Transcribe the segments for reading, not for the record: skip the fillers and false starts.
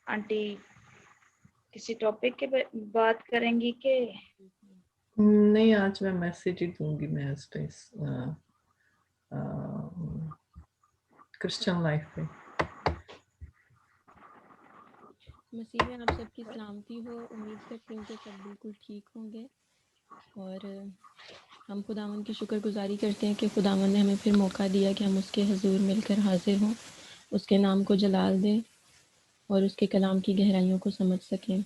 Aunty किसी topic के बात करेंगी कि नहीं? आज मैं मैसेज ही दूंगी। मैं इस पे क्रिश्चियन लाइफ पे। मसीह में आप सबकी सलामती हो। उम्मीद करती हूँ कि सब बिल्कुल ठीक होंगे और हम खुदावन की शुक्रगुजारी करते हैं कि खुदावन ने हमें फिर मौका दिया कि हम उसके हुजूर मिलकर हाजिर हों, उसके नाम को जलाल दें और उसके कलाम की गहराइयों को समझ सकें।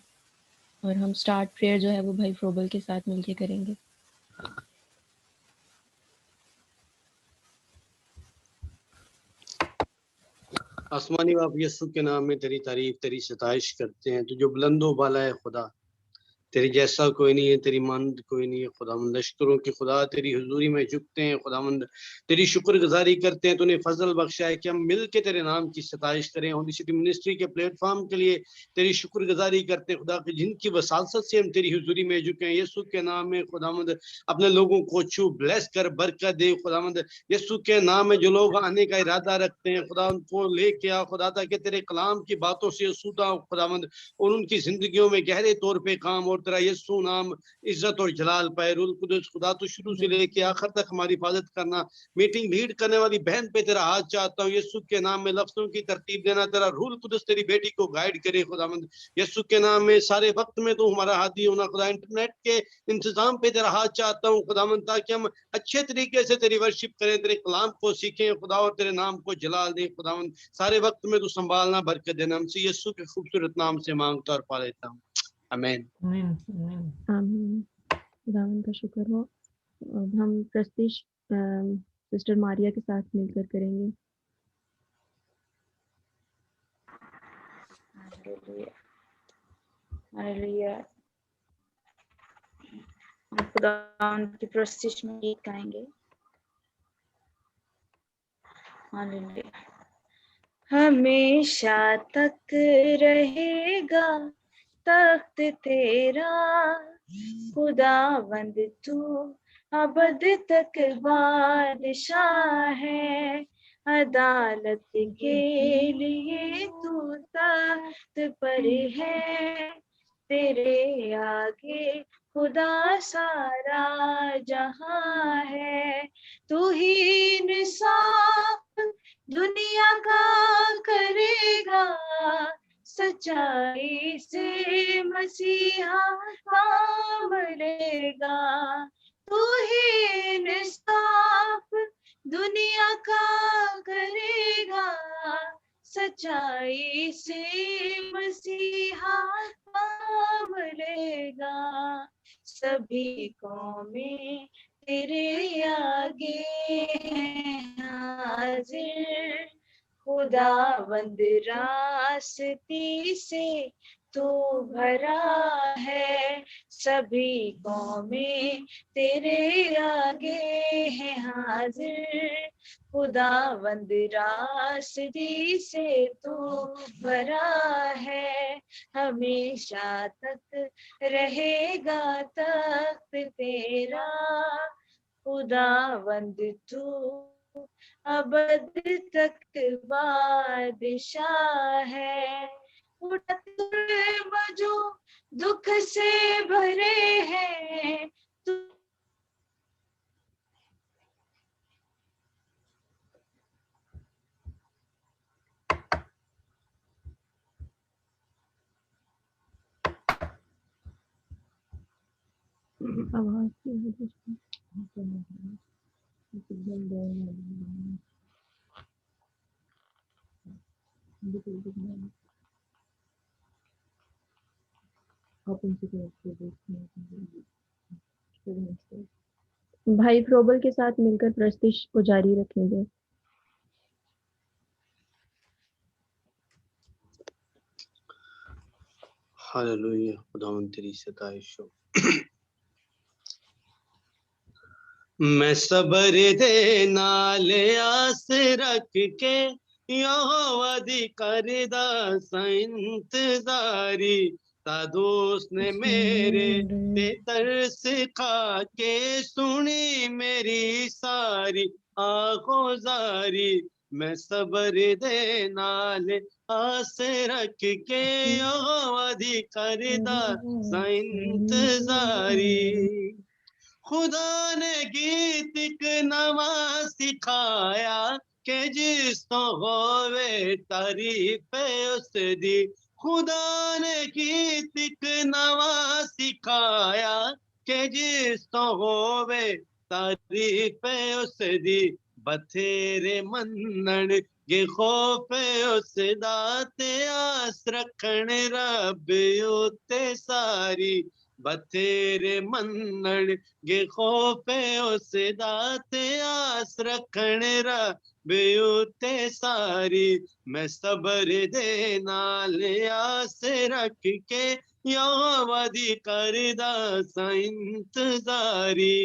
और हम स्टार्ट प्रेयर जो है वो भाई फ्रोबल के साथ मिलकर करेंगे। आसमानी बाप यीशु के नाम में तेरी तारीफ तेरी सताइश करते हैं। तो जो बुलंदों वाला है खुदा, तेरे जैसा कोई नहीं है, तेरी मानद कोई नहीं है खुदावंद। लश्करों की खुदा तेरी हुजूरी में झुकते हैं खुदावंद, तेरी शुक्रगुजारी करते हैं। तूने फजल बख्शा है कि हम मिल के तेरे नाम की सताइश करें। होली सिटी मिनिस्ट्री के प्लेटफॉर्म के लिए तेरी शुक्रगुजारी करते हैं खुदा कि जिनकी वसालत से हम तेरी हुजूरी में झुके हैं। यीशु के नाम में खुदावंद अपने लोगों को छू ब्लेस कर बरकत दे खुदावंद। यीशु के नाम में जो लोग आने का इरादा रखते हैं खुदा, उनको लेके आ खुदा, ताकि तेरे कलाम की बातों से सूदा खुदावंद और उनकी जिंदगियों में गहरे तौर पे काम और तेरा यीशु नाम इज्जत और जलाल पाए। रूल कुदस खुदा तो शुरू से लेके आखिर तक हमारी हिफाजत करना। मीटिंग लीड करने वाली बहन पे तेरा हाथ चाहता हूँ। यीशु के नाम में लफ्जों की तरतीब देना। तेरा रूल कुदस तेरी बेटी को गाइड करे खुदावंद। यीशु के नाम में सारे वक्त में तो हमारा हाथी होना खुदा। इंटरनेट के इंतजाम पे तेरा हाथ चाहता हूँ खुदावंद, ताकि हम अच्छे तरीके से तेरी वर्शिप करें, तेरे कलाम को सीखें खुदा और तेरे नाम को जलाल दें खुदावंद। सारे वक्त में तो संभालना, बरकत देना। हमसे यीशु के खूबसूरत नाम से मांगता और पा लेता हूँ, आमीन। आमीन। खुदावन का शुक्र हो। अब हम प्रस्तिश सिस्टर मारिया के साथ मिलकर करेंगे। हालेलुया। हम खुदावन की प्रस्तिश में गीत गाएंगे। हालेलुया। हमेशा तक रहेगा तख्त तेरा खुदावंद, तू अबद तक बादशाह है। अदालत के लिए तू तख्त पर है, तेरे आगे खुदा सारा जहां है। तू ही इंसाफ दुनिया का करेगा, सच्चाई से मसीहा काम लेगा। तू ही इंसाफ दुनिया का करेगा, सच्चाई से मसीहा काम लेगा। सभी कौमें तेरे आगे हैं हाजिर, खुदावंद रास्ती से तो भरा है। सभी कौमें तेरे आगे हैं हाजिर, खुदावंद रास्ती से तो भरा है। हमेशा तक रहेगा तख्त तेरा खुदावंद, तू अबद तक बादशाह है। जो दुख से भरे हैं तू आवाज की भाई फ्रोबल के साथ मिलकर प्रस्तिश को जारी रखेंगे। हालेलुया। खुदावंद तेरी सताइश हो। मैं सबर दे नाल आस रख के यहोवा दी करदा सा इंतजारी। ता दोस्त ने मेरे ते तरस खा के सुनी मेरी सारी आगोजारी। मैं सबर दे नाल आस रख के आवादी करदा सा इंतजारी। खुदा ने गीत एक नवा सिखाया के जिस तो होवे तारीफ उस दी। खुदा ने गीत एक नवा सिखाया के जिस तो होवे तारीफ उस दी। बथेरे मनण गे खौफ उस दाते आस रखण रब उते सारी। बथेरे मनण गे खौफ उस दाते आस रखण रब उते सारी। मैं सबर दे नाल आस रख के यावदी करदा सा इंतजारी।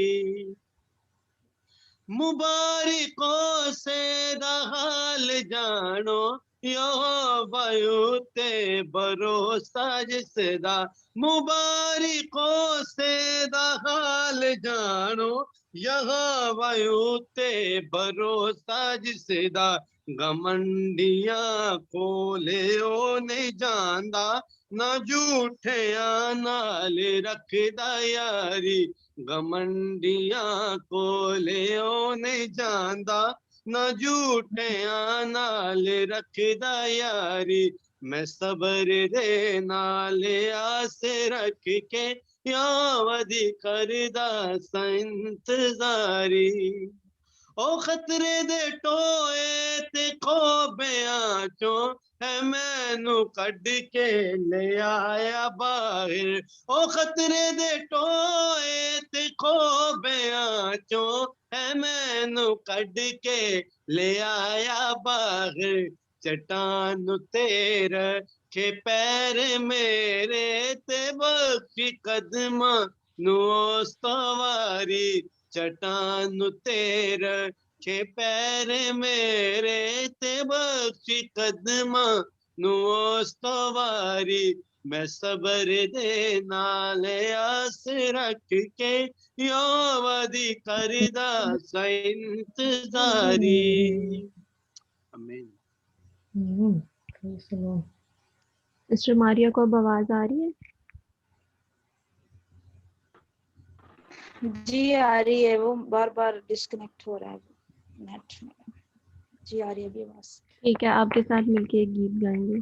मुबारिकों से हाल जानो यो वायुते भरोसा जिसदा। मुबारिकों से हाल जानो यहाँ वायुते भरोसा जिसदा। घमंडियां खोले ओ नहीं जानदा ना झूठिया नाल रखदा यारी। घमंडियां कोले ओ नहीं जानदा ना झूठिया नाल रखदा यारी। मैं सबर दे नाल आस रख के यावदी करदा सा इंतजारी। ओ खतरे दे टोए ते खोबियां चो है मैनू कढ के ले आया बाहर। ओ खतरे दे टोए ते खोबियां चो है मैनू कढ के ले आया बाहर। चट्टान तेर के पैर मेरे ते बख्शी कदमा नू सवारी। चट्टान तेर के पैर मेरे ते बख्शी कदमा नू सवारी। मैं सबर दे नाल आस रख के यावदी करदा सा इंतजारी। आमीन। सिस्टर मारिया को अब आवाज आ रही है? जी आ रही है, वो बार बार डिस्कनेक्ट हो रहा है नेट में। जी आ रही है अभी आवाज। ठीक है, आपके साथ मिलके एक गीत गाएंगे।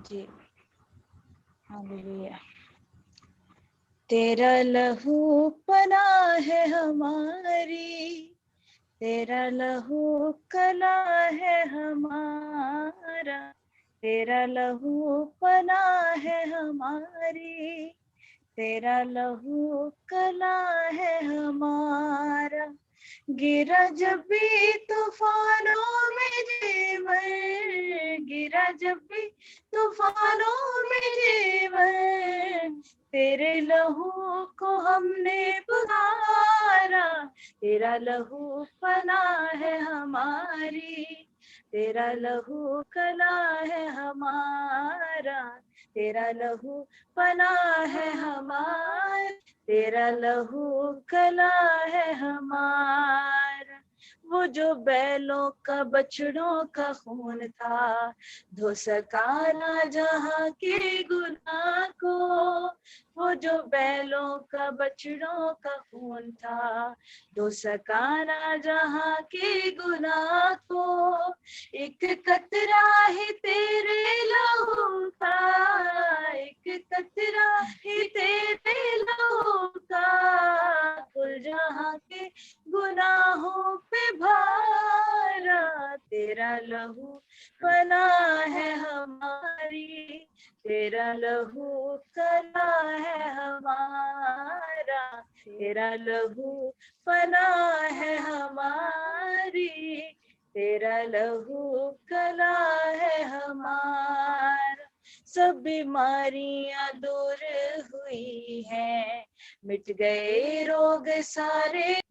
जी हालेलुया। तेरा लहू पनाह है हमारी, तेरा लहू कला है हमारा। तेरा लहू पनाह है हमारी, तेरा लहू कला है हमारा। गिरा जब भी तूफानों में जीवन, गिरा जब भी तूफानों में जीवन, तेरे लहू को हमने पुकारा। तेरा लहू पनाह है हमारी, तेरा लहू कला है हमारा। तेरा लहू पनाह है हमारा, तेरा लहू कला है हमारा। वो जो बैलों का बछड़ों का खून था, धो सका ना जहाँ के गुनाह को। वो जो बैलों का बछड़ों का खून था, धो सका ना जहाँ के गुनाह को। एक कतरा ही तेरे लहू का, एक कतरा ही तेरे लहू का, कुल जहाँ के गुनाहों पे भारा। तेरा लहू पनाह है हमारी, तेरा लहू कला है हमारा। तेरा लहू पनाह है हमारी, तेरा लहू कला है हमारा। सब बीमारियां दूर हुई हैं, मिट गए रोग सारे।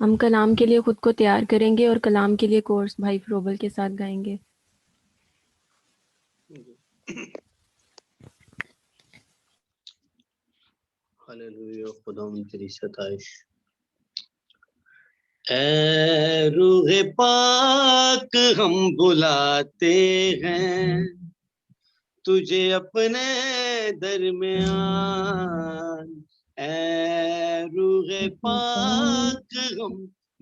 हम कलाम के लिए खुद को तैयार करेंगे और कलाम के लिए कोर्स भाई फ्रोबल के साथ गाएंगे। हालेलुया, खुदावंद तेरी सताइश। ऐ रूह पाक हम बुलाते हैं तुझे अपने दरमियान। ऐ रूह पाक हम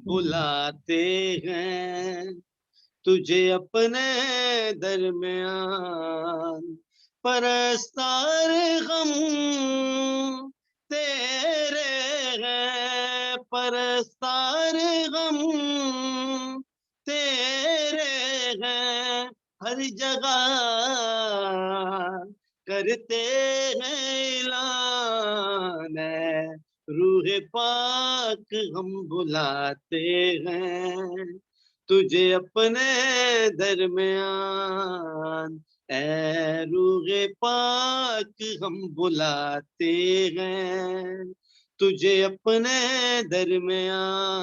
बुलाते हैं तुझे अपने दरमियान। परस्तार हम तेरे हैं, परस्तार हम तेरे हैं, हर जगह करते हैं ऐलान। रूह पाक हम बुलाते हैं तुझे अपने दरमियान। ऐ रूह पाक हम बुलाते हैं तुझे अपने दरमियान।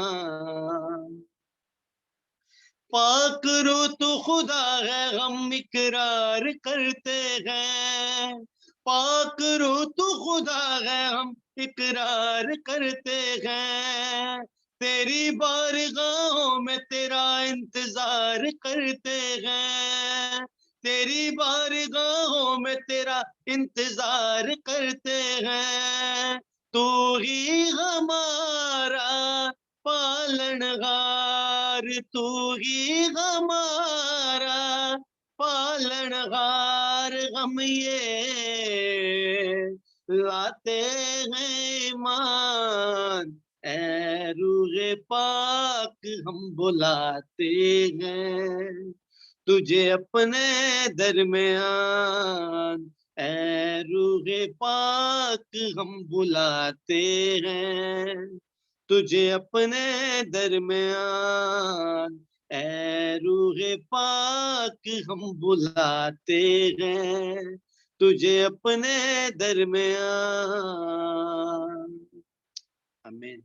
पाक रो तो खुदा है हम इकरार करते हैं, पाक रो तो खुदा है हम इकरार करते हैं। तेरी बारगाहों में तेरा इंतजार करते हैं, तेरी बारगाहों में तेरा इंतजार करते हैं। तू ही हमारा पालनहार, तू ही हमारा पालनहार। हम ये लाते हैं ईमान। ऐ रूह पाक हम बुलाते हैं तुझे अपने दरमियान। ऐ रूह पाक हम बुलाते हैं तुझे अपने दरमियान। ऐ रूह पाक हम बुलाते हैं तुझे अपने दरमियान। आमीन।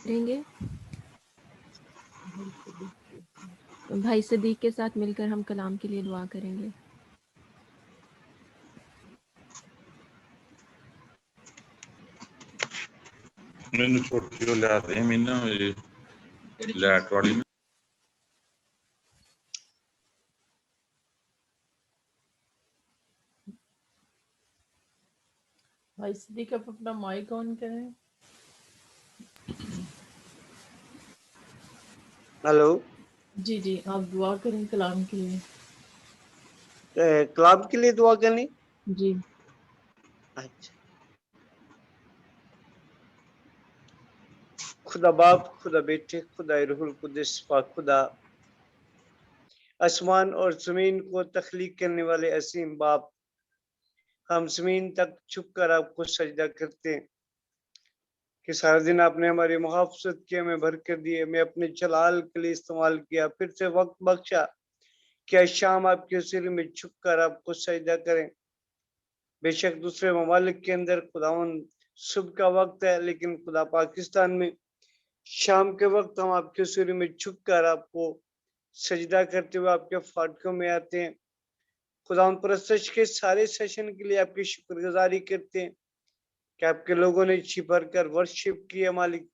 करेंगे भाई सदीक के साथ मिलकर हम कलाम के लिए दुआ करेंगे। मैंने छोटी हो लिया थे मैंने लैट वाली भाई सिद्दीक आप अपना माइक ऑन करें। हेलो जी जी, आप दुआ करें कलाम के लिए। कलाम के लिए दुआ करनी। जी अच्छा। खुदा बाप, खुदा बेटे, खुदा रूहुल कुद्दुस, पाक खुदा, आसमान और जमीन को तख्लीक करने वाले असीम बाप, हम जमीन तक छुप कर आपको सजदा करते हैं कि सारा दिन आपने हमारी मुहाफ़ज़त की, हमें बरकत दी, हमें अपने जलाल के लिए इस्तेमाल किया, फिर से वक्त बख्शा कि शाम आपके हुज़ूर में छुप कर आपको सजदा करें। बेशक दूसरे ममालिक के अंदर खुदावन सुबह का वक्त है, लेकिन खुदा पाकिस्तान में शाम के वक्त हम आपके हुज़ूर में छुप कर आपको सजदा करते हुए आपके फाटकों में आते हैं। खुदावन परस्तश के सारे सेशन के लिए आपकी शुक्रगुजारी करते हैं कि आपके लोगों ने जी भर कर वर्शिप किया मालिक।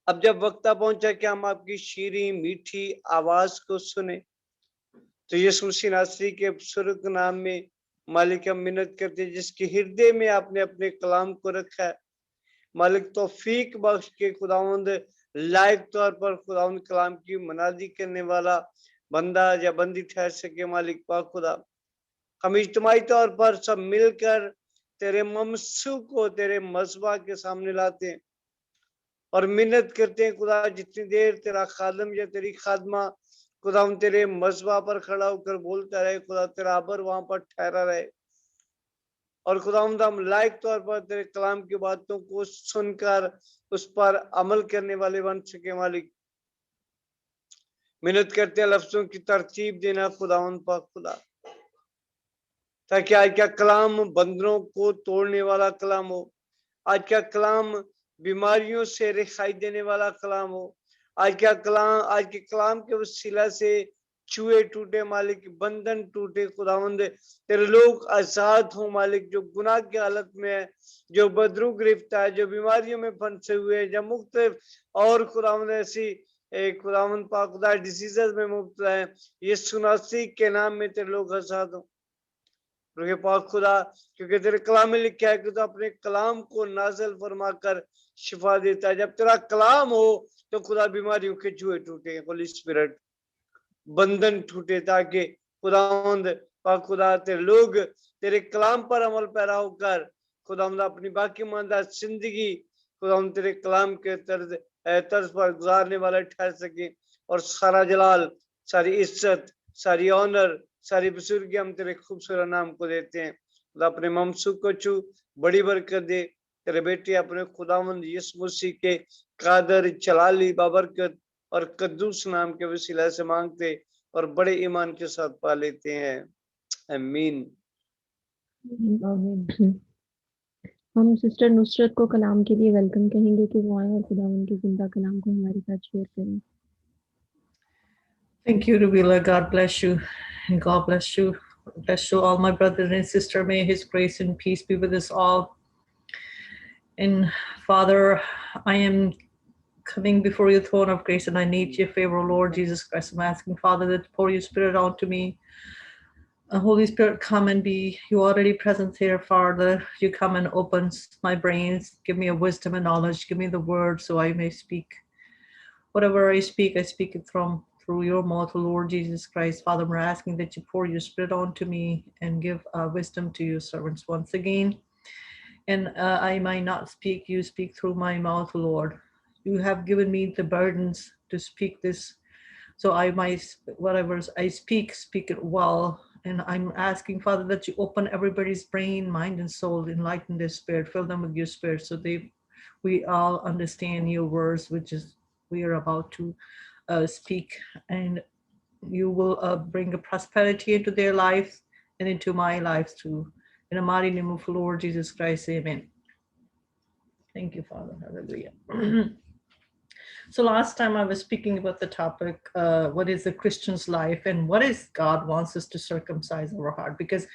अब जब वक्त पहुंचा कि हम आपकी शीरी मीठी आवाज को सुने, तो यीशु मसीह नासरी के बुजुर्ग नाम में मालिक हम मिन्नत करते हैं, जिसके हृदय में आपने अपने कलाम को रखा है मालिक, तौफीक बख्श के खुदावंद लायक तौर पर खुदावंद कलाम की मनादी करने वाला बंदा या बंदी ठहर सके मालिक। पाक खुदा, हम इज्तिमाई तौर पर सब मिलकर तेरे ममसू को तेरे मज़बा के सामने लाते हैं और मिन्नत करते हैं खुदा, जितनी देर तेरा खादम या तेरी खादमा खुदा हम तेरे मज़बा पर खड़ा होकर बोलता रहे, खुदा तेरा अबर वहां पर ठहरा रहे और खुदा हम लायक तौर पर तेरे कलाम की बातों को सुनकर उस पर अमल करने वाले बन सके मालिक। मिन्नत करते हैं लफ्जों की तरतीब देना खुदा पाक खुदा, ताकि आज का कलाम बंदरों को तोड़ने वाला कलाम हो, आज का कलाम बीमारियों से रिहाई देने वाला कलाम हो। आज का कलाम, आज के कलाम के वसीला से चूहे टूटे मालिक, बंधन टूटे खुदावंद, तेरे लोग आजाद हो मालिक, जो गुनाह की हालत में है, जो बदरू गिरफ्तार है, जो बीमारियों में फंसे हुए हैं, जो मुख्तलिफ और खुदावंद ऐसी खुदावंद पाक खुदा डिसीजेस में मुब्तला है, यीशु मसीह के नाम में तेरे लोग आजाद हो। रुके पाक खुदा, क्योंकि तेरे कलाम में लिखा है कि तू अपने कलाम को नाज़िल फरमा कर शिफा देता है। जब तेरा कलाम हो तो खुदा बीमारियों के जुए टूटे, होली स्पिरिट बंधन टूटे, ताकि खुदावंद पाक खुदा तेरे लोग तेरे कलाम पर अमल पैरा होकर खुदावंद अपनी बाकी मानदा जिंदगी खुदावंद तेरे कलाम के तर्ज पर गुजारने वाला ठहर सके। और सारा जलाल, सारी इज्जत, सारी ऑनर, सारी बुजुर्गी हम तेरे खूबसूरत नाम को देते हैं। खुदा अपने ममसू को छू, बड़ी बरकत दे। तेरे बेटे अपने खुदावंद यीशु मसीह के कादर, जलाली, बाबरकत और कद्दूस नाम के वसीला से मांगते और बड़े ईमान के साथ पा लेते हैं, आमीन। आमीन। हम सिस्टर नुसरत को कलाम के लिए वेलकम कहेंगे कि वो आए और खुदावन के जिंदा कलाम को हमारे साथ शेयर करें। Thank you, Rubila. God bless you. And God bless you. Bless you all, my brothers and sisters. May his grace and peace be with us all. And Father, I am coming before your throne of grace, and I need your favor, Lord Jesus Christ. I'm asking, Father, that you pour your spirit onto me. Holy Spirit, come and be, you already present here, Father. You come and open my brains. Give me a wisdom and knowledge. Give me the word so I may speak. Whatever I speak it through your mouth, Lord Jesus Christ. Father, we're asking that you pour your spirit onto me and give wisdom to your servants once again. And I might not speak, you speak through my mouth, Lord. You have given me the burdens to speak this, so I might, whatever I speak it well. And I'm asking, Father, that you open everybody's brain, mind, and soul, enlighten their spirit, fill them with your spirit, so we all understand your words, which is we are about to speak, and you will bring a prosperity into their lives and into my life too. In the mighty name of the Lord Jesus Christ, amen. Thank you, Father. Hallelujah. So last time I was speaking about the topic, what is a Christian's life and what is God wants us to circumcise our heart? Because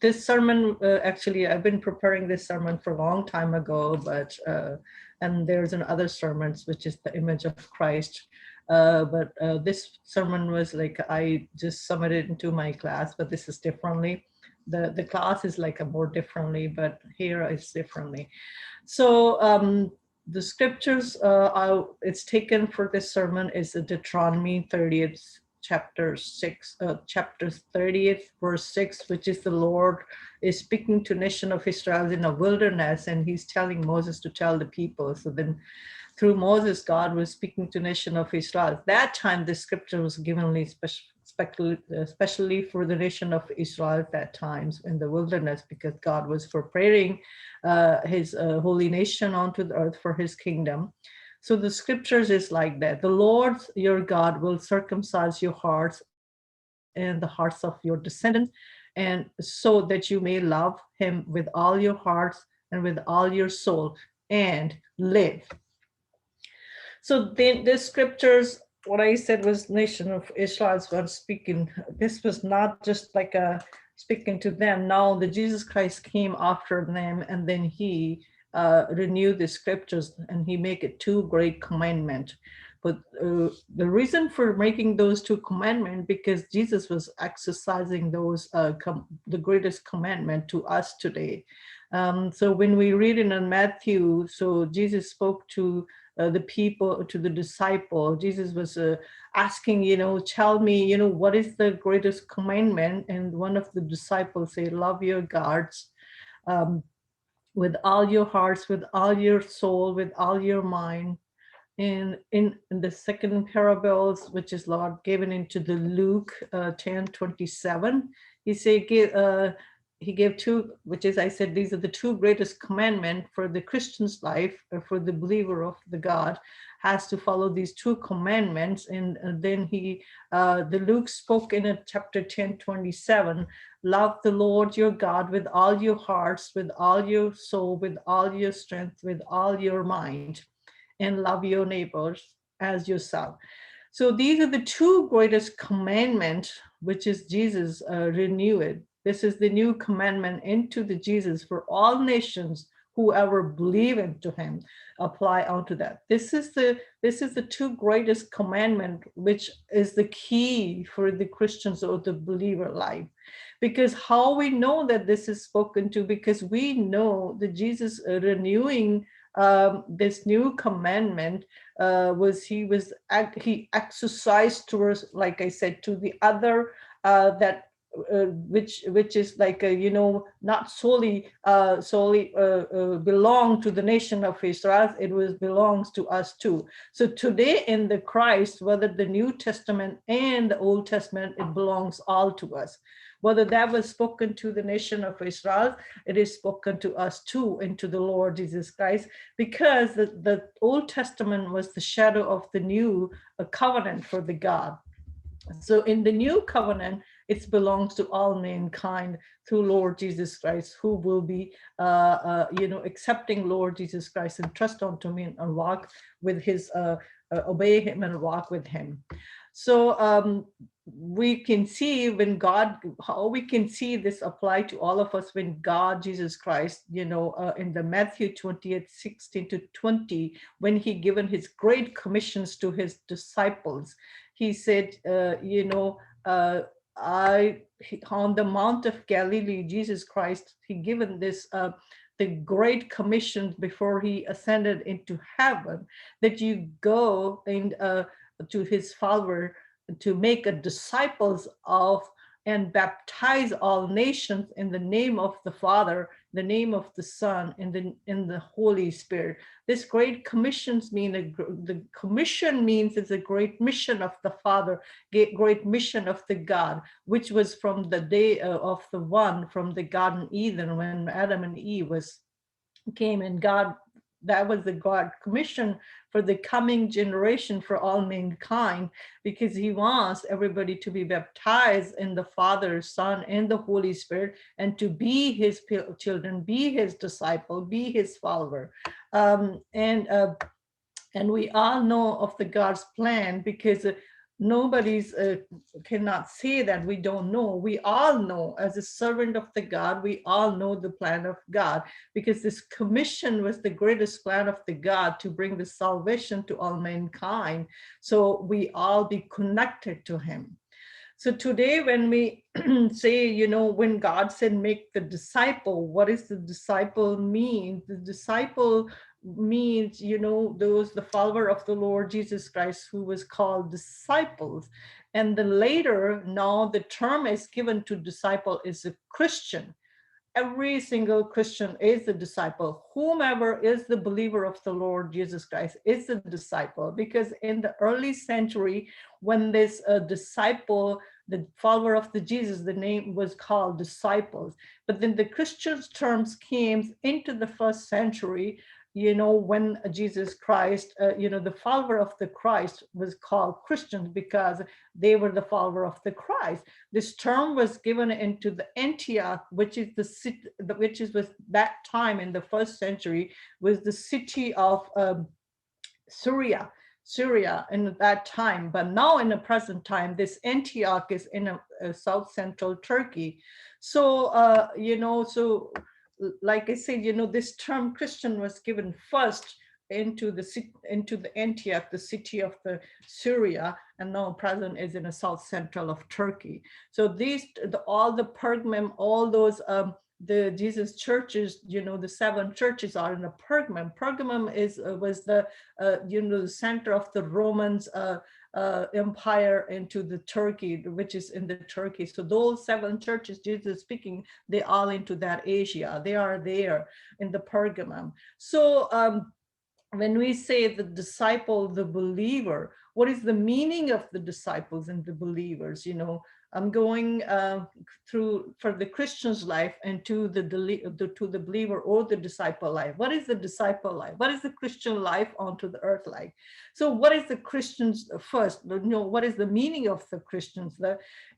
this sermon, actually, I've been preparing this sermon for a long time ago, but and there's another sermons, which is the image of Christ. But this sermon was like, I just submitted into my class, but this is differently. The class is like a more differently, but here it's differently. So the scriptures it's taken for this sermon is the Deuteronomy 30th chapter 30th verse 6, which is the Lord is speaking to nation of Israel in a wilderness, and he's telling Moses to tell the people. So then through Moses, God was speaking to nation of Israel. At that time, the scripture was given especially for the nation of Israel at that times in the wilderness, because God was preparing his holy nation onto the earth for his kingdom. So the scriptures is like that. The Lord your God will circumcise your hearts and the hearts of your descendants, and so that you may love him with all your hearts and with all your soul and live. So the scriptures, what I said was nation of Israel was speaking. This was not just like a speaking to them. Now the Jesus Christ came after them, and then he renewed the scriptures and he make it two great commandments. But the reason for making those two commandments, because Jesus was exercising those the greatest commandment to us today. So when we read in Matthew, so Jesus spoke to the people, to the disciple. Jesus was asking, tell me, what is the greatest commandment? And one of the disciples say, love your gods with all your hearts, with all your soul, with all your mind. And in the second parables, which is Lord given into the Luke 10:27, he said, he gave two, which is, I said, these are the two greatest commandments for the Christian's life, for the believer of the God, has to follow these two commandments. And then the Luke spoke in chapter 10:27, love the Lord your God with all your hearts, with all your soul, with all your strength, with all your mind, and love your neighbors as yourself. So these are the two greatest commandments, which is Jesus renewed. This is the new commandment into the Jesus for all nations, whoever believe into him, apply onto that. This is the two greatest commandment, which is the key for the Christians or the believer life. Because how we know that this is spoken to, because we know that Jesus renewing this new commandment he exercised towards, like I said, to the other that which is like not solely belong to the nation of Israel. It was belongs to us too. So today in the Christ, whether the New Testament and the Old Testament, it belongs all to us. Whether that was spoken to the nation of Israel, it is spoken to us too, and to the Lord Jesus Christ, because the Old Testament was the shadow of the new covenant for the God. So in the new covenant, it belongs to all mankind through Lord Jesus Christ, who will be, accepting Lord Jesus Christ and trust unto him and walk with his, obey him and walk with him. So we can see how we can see this apply to all of us when God, Jesus Christ, in the Matthew 28:16-20, when he given his great commissions to his disciples, he said, on the Mount of Galilee, Jesus Christ, he given this, the great commission before he ascended into heaven, that you go and to his follower to make a disciples of and baptize all nations in the name of the Father, the name of the Son, and in the Holy Spirit. This great commissions mean the commission means it's a great mission of the Father, great mission of the God, which was from the day of the one from the Garden Eden, when Adam and Eve came, and God, that was the God commission for the coming generation, for all mankind, because he wants everybody to be baptized in the Father, Son, and the Holy Spirit, and to be his children, be his disciple, be his follower. And we all know of the God's plan, because nobody's cannot say that we don't know. We all know, as a servant of the God, we all know the plan of God, because this commission was the greatest plan of the God to bring the salvation to all mankind. So we all be connected to him. So today, when we say, when God said, make the disciple, what does the disciple mean? The disciple means, the follower of the Lord Jesus Christ, who was called disciples. And then later, now the term is given to disciple is a Christian. Every single Christian is a disciple. Whomever is the believer of the Lord Jesus Christ is a disciple, because in the early century, when this disciple, the follower of the Jesus, the name was called disciples. But then the Christian's terms came into the first century, when Jesus Christ, the follower of the Christ was called Christians, because they were the follower of the Christ. This term was given into the Antioch, which is the city, which is was that time in the first century, was the city of Syria in that time. But now in the present time, this Antioch is in a south central Turkey. So so like I said, this term Christian was given first into the Antioch, the city of the Syria, and now present is in the south central of Turkey. So all the Pergamum, all those the Jesus churches, the 7 churches are in the Pergamum. Pergamum was the the center of the Romans empire into the Turkey, which is in the Turkey. So those 7 churches Jesus speaking, they all into that Asia. They are there in the Pergamum. So when we say the disciple, the believer, what is the meaning of the disciples and the believers? I'm going through for the Christian's life and to the believer or the disciple life. What is the disciple life? What is the Christian life onto the earth like? So what is the Christians first? What is the meaning of the Christians?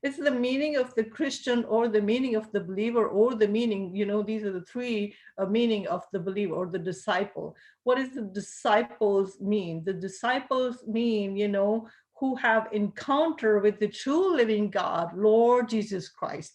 It's the meaning of the Christian or the meaning of the believer or the meaning, these are the three meaning of the believer or the disciple. What does the disciples mean? The disciples mean, who have encounter with the true living God, Lord Jesus Christ.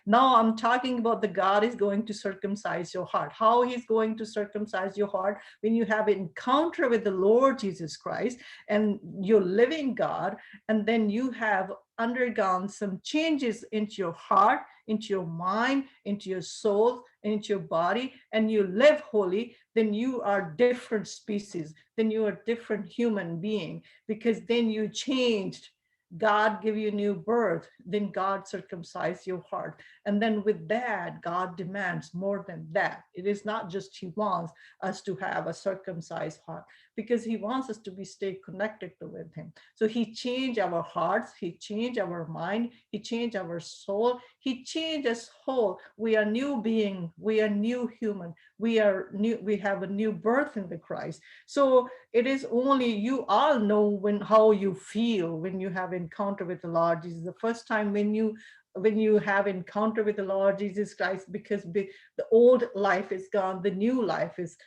Now I'm talking about the God is going to circumcise your heart. How he's going to circumcise your heart when you have encounter with the Lord Jesus Christ and your living God, and then you have undergone some changes into your heart, into your mind, into your soul, into your body, and you live holy, then you are different species, then you are different human being, because then you changed. God give you new birth, then God circumcise your heart. And then with that, God demands more than that. It is not just he wants us to have a circumcised heart, because he wants us to stay connected with him. So he changed our hearts, he changed our mind, he changed our soul, he changed us whole. We are new being, we are new human, we are new, we have a new birth in the Christ. So it is only, you all know how you feel when you have encounter with the Lord Jesus. The first time when you have encounter with the Lord Jesus Christ, because the old life is gone, the new life is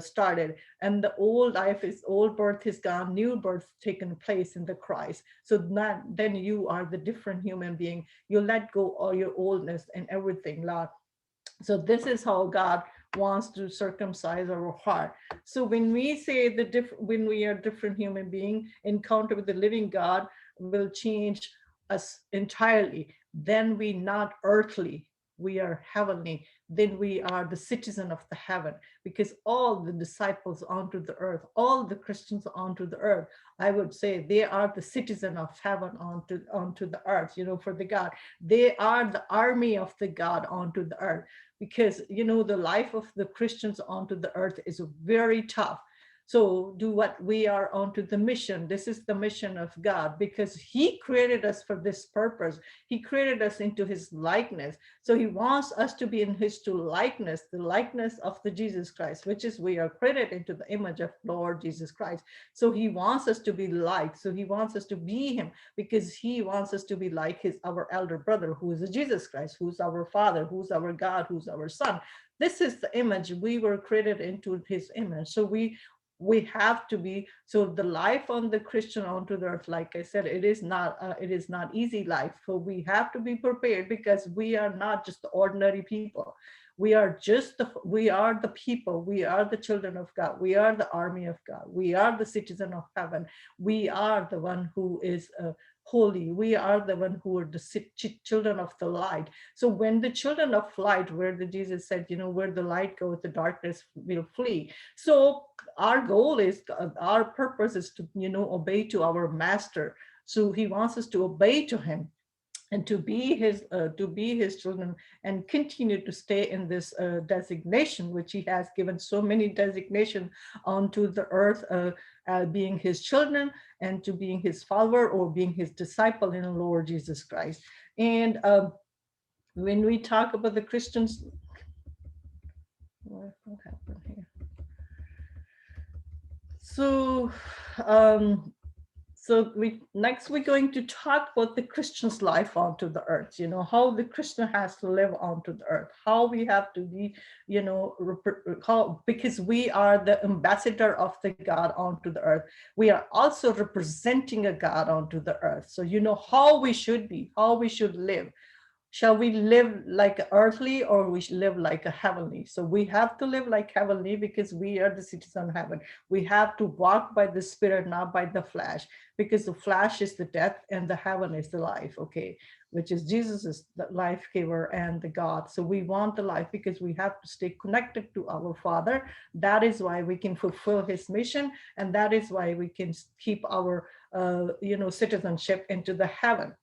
started, and the old birth is gone, new birth taken place in the Christ. So then you are the different human being. You let go all your oldness and everything, Lord. So this is how God wants to circumcise our heart. So when we say when we are different human being, encounter with the living God will change us entirely. Then we not earthly, we are heavenly. Then we are the citizen of the heaven, because all the disciples onto the earth, all the Christians onto the earth, I would say they are the citizen of heaven onto the earth, for the God. They are the army of the God onto the earth, because the life of the Christians onto the earth is very tough. So do what we are onto the mission. This is the mission of God, because he created us for this purpose. He created us into his likeness. So he wants us to be in his true likeness, the likeness of the Jesus Christ, which is we are created into the image of Lord Jesus Christ. So he wants us to be like, so he wants us to be him, because he wants us to be like our elder brother, who is Jesus Christ, who's our Father, who's our God, who's our Son. This is the image. We were created into his image. So we have to be, so the life on the Christian onto the earth, like I said, it is not easy life. So we have to be prepared, because we are not just the ordinary people. We are the people, we are the children of God, we are the army of God, we are the citizen of heaven, we are the one who is holy, we are the one who are the children of the light. So when the children of light, where the Jesus said, where the light goes, the darkness will flee. So our goal is, our purpose is to obey to our master. So he wants us to obey to him and to be his children, and continue to stay in this designation, which he has given so many designation onto the earth, being his children, and to being his follower or being his disciple in the Lord Jesus Christ. And when we talk about the Christians, what happened here? So we're going to talk about the Christian's life onto the earth, how the Christian has to live onto the earth, how we have to be, because we are the ambassador of the God onto the earth. We are also representing a God onto the earth. So how we should be, how we should live. Shall we live like earthly, or we should live like a heavenly? So we have to live like heavenly, because we are the citizens of heaven. We have to walk by the Spirit, not by the flesh, because the flesh is the death and the heaven is the life, okay, which is Jesus is the life giver and the God. So we want the life, because we have to stay connected to our Father. That is why we can fulfill his mission, and that is why we can keep our citizenship into the heaven.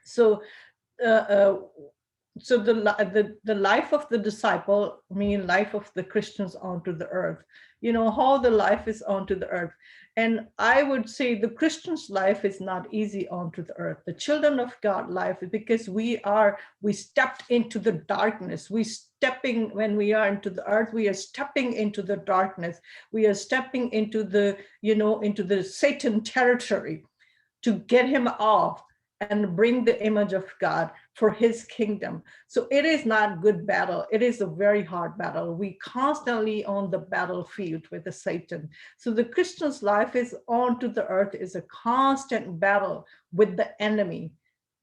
So so the life of the disciple mean life of the Christians onto the earth. You know how the life is onto the earth. And I would say the Christian's life is not easy onto the earth. The children of God life, because we stepped into the darkness. When we are into the earth, we are stepping into the darkness. We are stepping into the, into the Satan territory to get him off and bring the image of God for his kingdom. So it is not good battle. It is a very hard battle. We constantly on the battlefield with the Satan. So the Christian's life is onto the earth is a constant battle with the enemy,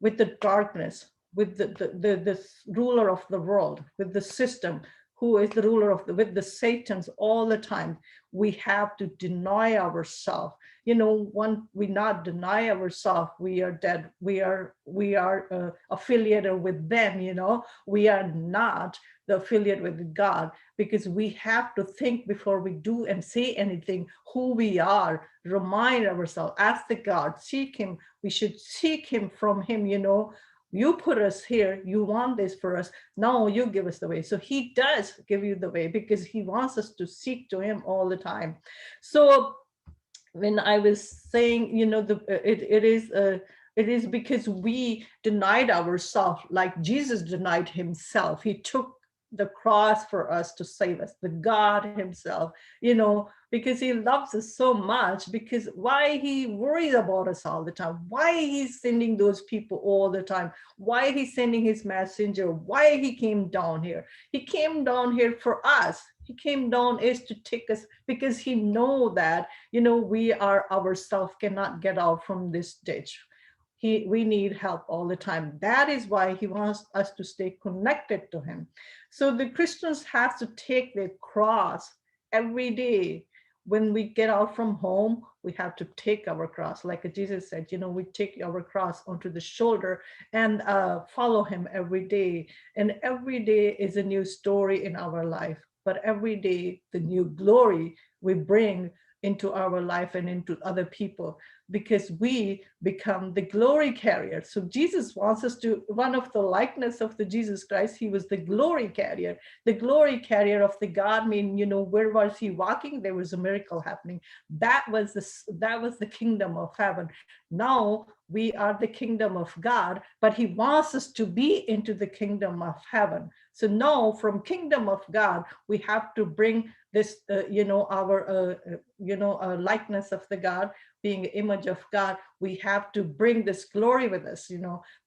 with the darkness, with the ruler of the world, with the system, who is the ruler of with the Satans all the time. We have to deny ourselves. We not deny ourselves, we are dead. We are affiliated with them. We are not the affiliate with God, because we have to think before we do and say anything who we are. Remind ourselves, ask the God, seek him. We should seek him from him. You put us here, you want this for us, now you give us the way. So he does give you the way, because he wants us to seek to him all the time. So when I was saying, it is because we denied ourselves, like Jesus denied himself. He took the cross for us to save us, the God himself, because he loves us so much. Because why he worries about us all the time, why he's sending those people all the time, why he's sending his messenger, why he came down here. He came down here for us. He came down is to take us, because he know that, we are ourselves cannot get out from this ditch. We need help all the time. That is why he wants us to stay connected to him. So the Christians have to take their cross every day. When we get out from home, we have to take our cross. Like Jesus said, we take our cross onto the shoulder and follow him every day. And every day is a new story in our life. But every day, the new glory we bring into our life and into other people, because we become the glory carrier. So Jesus wants us to, one of the likeness of the Jesus Christ, he was the glory carrier of the God. Where was he walking? There was a miracle happening. That was the kingdom of heaven. Now we are the kingdom of God, but he wants us to be into the kingdom of heaven. So now from kingdom of God, we have to bring this, our likeness of the God, being image of God. We have to bring this glory with us,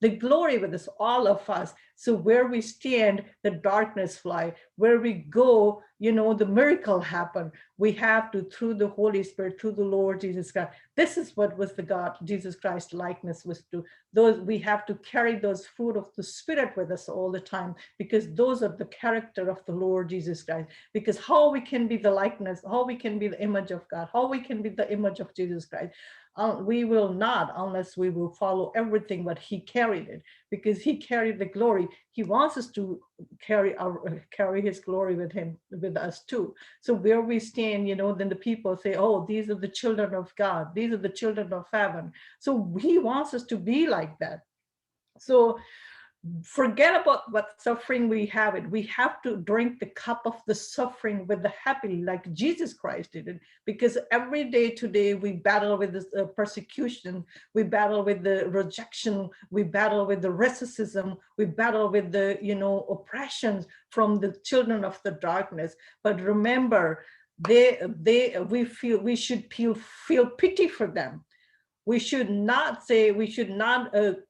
the glory with us, all of us. So where we stand, the darkness fly. Where we go, the miracle happen. We have to, through the Holy Spirit, through the Lord Jesus Christ. This is what was the God, Jesus Christ likeness was to those. We have to carry those fruit of the Spirit with us all the time, because those are the character of the Lord Jesus Christ. Because how we can be the likeness, how we can be the image of God, how we can be the image of Jesus Christ. We will not, unless we will follow everything what he carried it, because he carried the glory. He wants us to carry his glory with him, with us too. So where we stand, then the people say, oh, these are the children of God, these are the children of heaven. So he wants us to be like that. So forget about what suffering we have it. We have to drink the cup of the suffering with the happy, like Jesus Christ did it. Because every day today we battle with this persecution, we battle with the rejection, we battle with the racism, we battle with the oppressions from the children of the darkness. But remember, we should feel pity for them. We should not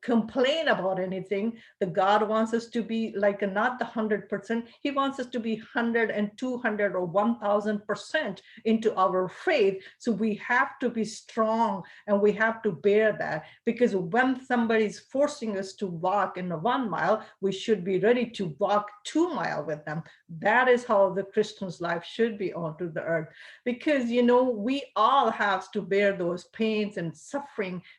complain about anything. The God wants us to be like not the 100%. He wants us to be 100 and 200 or 1000% into our faith. So we have to be strong and we have to bear that, because when somebody's forcing us to walk in 1 mile, we should be ready to walk 2 miles with them. That is how the Christian's life should be onto the earth, because we all have to bear those pains and suffering.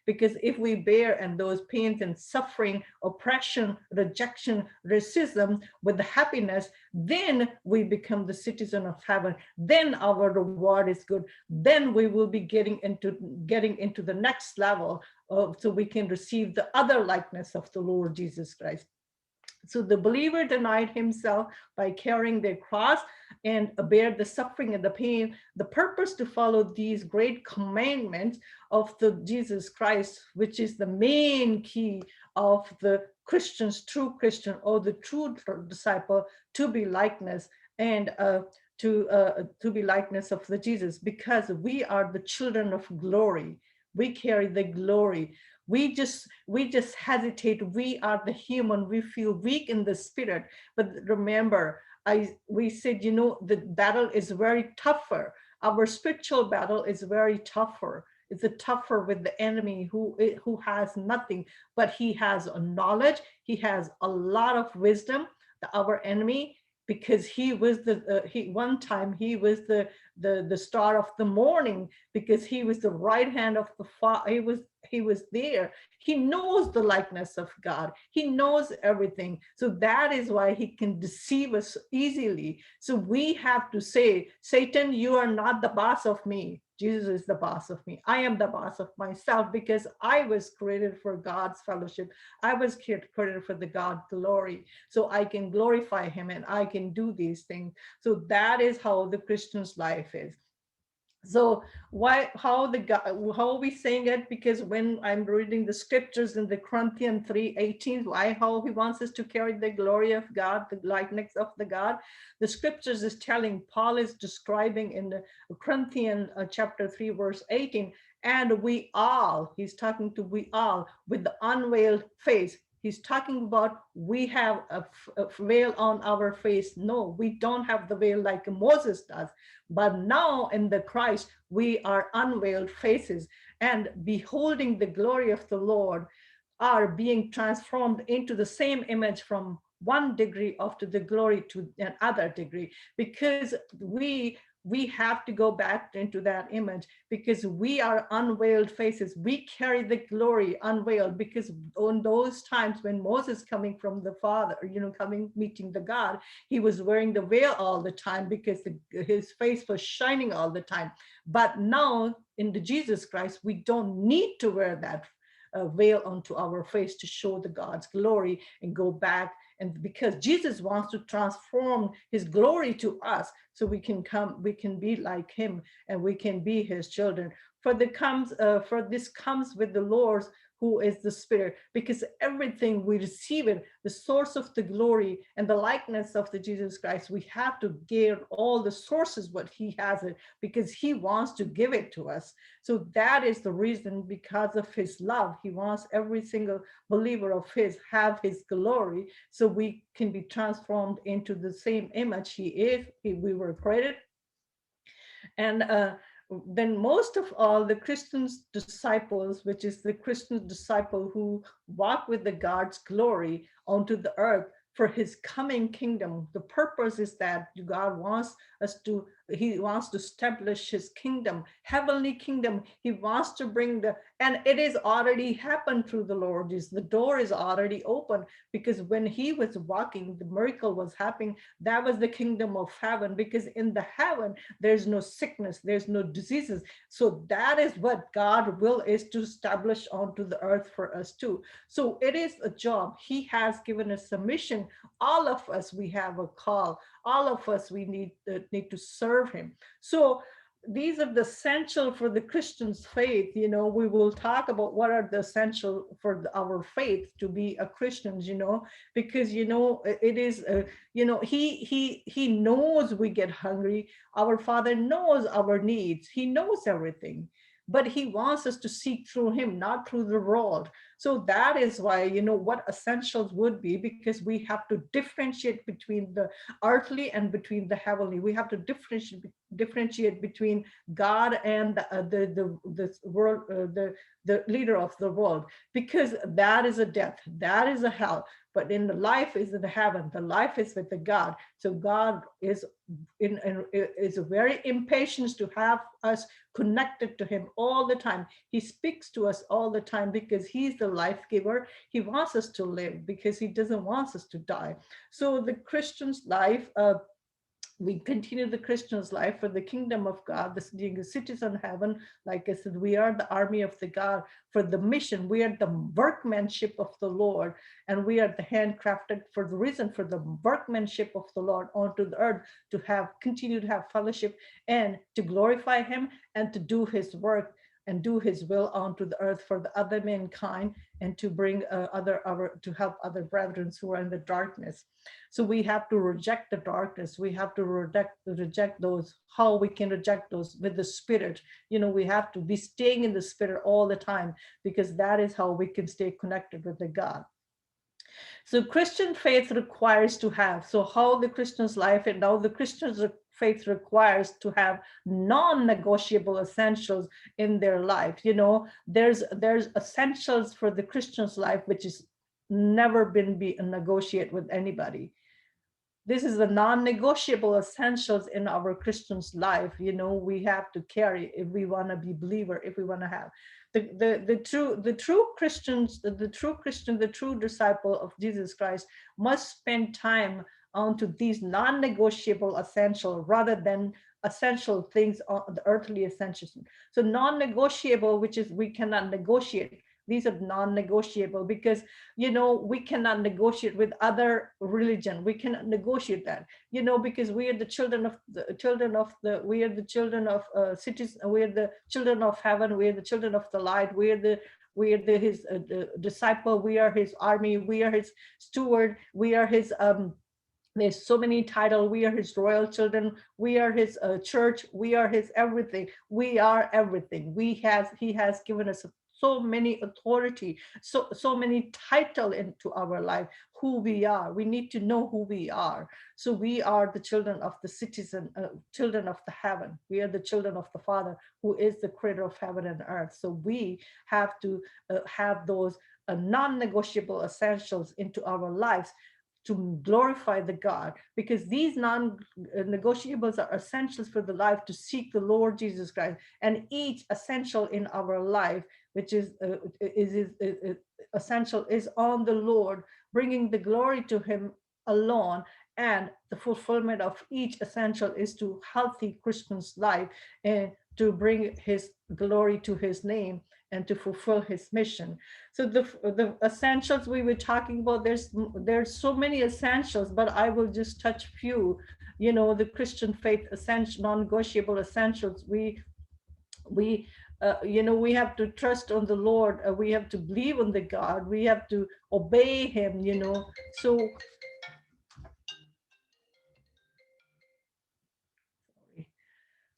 Because if we bear and those pains and suffering, oppression, rejection, racism with the happiness, then we become the citizen of heaven. Then our reward is good. Then we will be getting into the next level, so we can receive the other likeness of the Lord Jesus Christ. So the believer denied himself by carrying their cross and bear the suffering and the pain. The purpose to follow these great commandments of the Jesus Christ, which is the main key of the Christian's true Christian or the true disciple, to be likeness and to be likeness of the Jesus, because we are the children of glory. We carry the glory. We just hesitate. We are the human. We feel weak in the spirit. But remember, we said, the battle is very tougher. Our spiritual battle is very tougher. It's a tougher with the enemy who has nothing, but he has a knowledge. He has a lot of wisdom. Our enemy, because he was he one time he was the star of the morning, because he was the right hand of the Father. He was there. He knows the likeness of God. He knows everything. So that is why he can deceive us easily. So we have to say, Satan, you are not the boss of me. Jesus is the boss of me. I am the boss of myself, because I was created for God's fellowship. I was created for the God glory. So I can glorify him and I can do these things. So that is how the Christian's life is. So how are we saying it? Because when I'm reading the scriptures in the Corinthians 3:18, why, how he wants us to carry the glory of God, the likeness of the God, the scriptures is telling, Paul is describing in the Corinthians chapter 3 verse 18, and we all, he's talking to we all with the unveiled face. He's talking about we have a veil on our face. No, we don't have the veil like Moses does. But now in the Christ, we are unveiled faces, and beholding the glory of the Lord, are being transformed into the same image from one degree of to the glory to another degree, because we have to go back into that image, because we are unveiled faces. We carry the glory unveiled, because on those times when Moses coming from the Father, coming meeting the God, he was wearing the veil all the time, because his face was shining all the time. But now in the Jesus Christ, we don't need to wear that veil onto our face to show the God's glory and go back. And because Jesus wants to transform his glory to us, so we can be like him, and we can be his children. For this comes with the Lord, who is the Spirit, because everything we receive it, the source of the glory and the likeness of the Jesus Christ, we have to give all the sources what he has it, because he wants to give it to us. So that is the reason, because of his love, he wants every single believer of his have his glory, so we can be transformed into the same image he is. We were created. And then most of all, the Christian's disciples, which is the Christian disciple who walk with the God's glory onto the earth for his coming kingdom. The purpose is that God wants us to, he wants to establish his kingdom, heavenly kingdom. He wants to bring and it is already happened through the Lord. The door is already open, because when he was walking, the miracle was happening. That was the kingdom of heaven, because in the heaven, there's no sickness, there's no diseases. So that is what God will is to establish onto the earth for us too. So it is a job. He has given us a mission. All of us, we have a call. All of us, we need to serve him. So these are the essential for the Christian's faith. We will talk about what are the essential for our faith to be a Christian, because it is he knows we get hungry. Our Father knows our needs. He knows everything, but he wants us to seek through him, not through the world. So that is why, what essentials would be, because we have to differentiate between the earthly and between the heavenly. We have to differentiate between God and the world, the leader of the world, because that is a death, that is a hell. But in the life is in the heaven, the life is with the God. So God is is very impatient to have us connected to him all the time. He speaks to us all the time, because he's the life giver. He wants us to live, because he doesn't want us to die. So the Christian's life, we continue the Christian's life for the kingdom of God, being a citizen of heaven. Like I said, we are the army of the God for the mission. We are the workmanship of the Lord, and we are the handcrafted for the reason for the workmanship of the Lord onto the earth, to have continue to have fellowship and to glorify him and to do his work and do his will onto the earth for the other mankind, and to bring to help other brethren who are in the darkness. So we have to reject the darkness. We have to reject those. How we can reject those? With the spirit. We have to be staying in the spirit all the time, because that is how we can stay connected with the God. So Christian faith requires to have, so how the Christian's life, and now the Christian's faith requires to have non-negotiable essentials in their life. There's essentials for the Christian's life, which is never been negotiate with anybody. This is the non-negotiable essentials in our Christian's life. We have to carry if we want to be believer, if we want to have the true Christians, the true disciple of Jesus Christ must spend time onto these non-negotiable essential rather than essential things, on the earthly essentials. So non-negotiable, which is we cannot negotiate. These are non-negotiable, because we cannot negotiate with other religion. We cannot negotiate that, because we are the children of we are the children of cities. We are the children of heaven. We are the children of the light. We are his disciple. We are his army. We are his steward. We are his there's so many titles. We are his royal children. We are his church. We are his everything. We are everything. He has given us so many authority, so many title into our life. Who we are, we need to know who we are. So we are the children of the citizen, children of the heaven. We are the children of the Father, who is the creator of heaven and earth. So we have to have those non-negotiable essentials into our lives to glorify the God, because these non-negotiables are essentials for the life to seek the Lord Jesus Christ. And each essential in our life, which is essential, is on the Lord, bringing the glory to him alone. And the fulfillment of each essential is to healthy Christian's life and to bring his glory to his name and to fulfill his mission. So the essentials we were talking about, there's so many essentials, but I will just touch few. The Christian faith essential, non-negotiable essentials. We have to trust on the Lord. We have to believe on the God. We have to obey him. So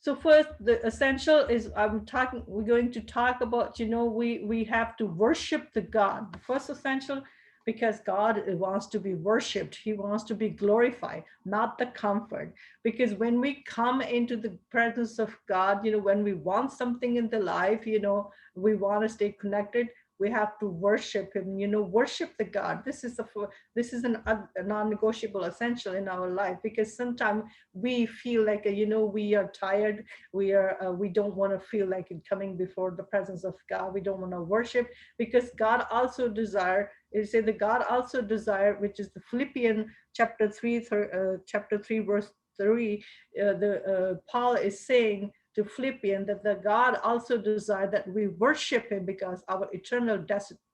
So first, the essential is we're going to talk about, we have to worship the God. The first essential, because God wants to be worshiped. He wants to be glorified, not the comfort. Because when we come into the presence of God, when we want something in the life, we want to stay connected, we have to worship him, worship the God. This is a non-negotiable essential in our life, because sometimes we feel like, we are tired. We don't want to feel like coming before the presence of God. We don't want to worship, because God also desire, God also desire, which is the Philippians chapter 3 verse 3, Paul is saying to Philippians that the God also desire that we worship him, because our eternal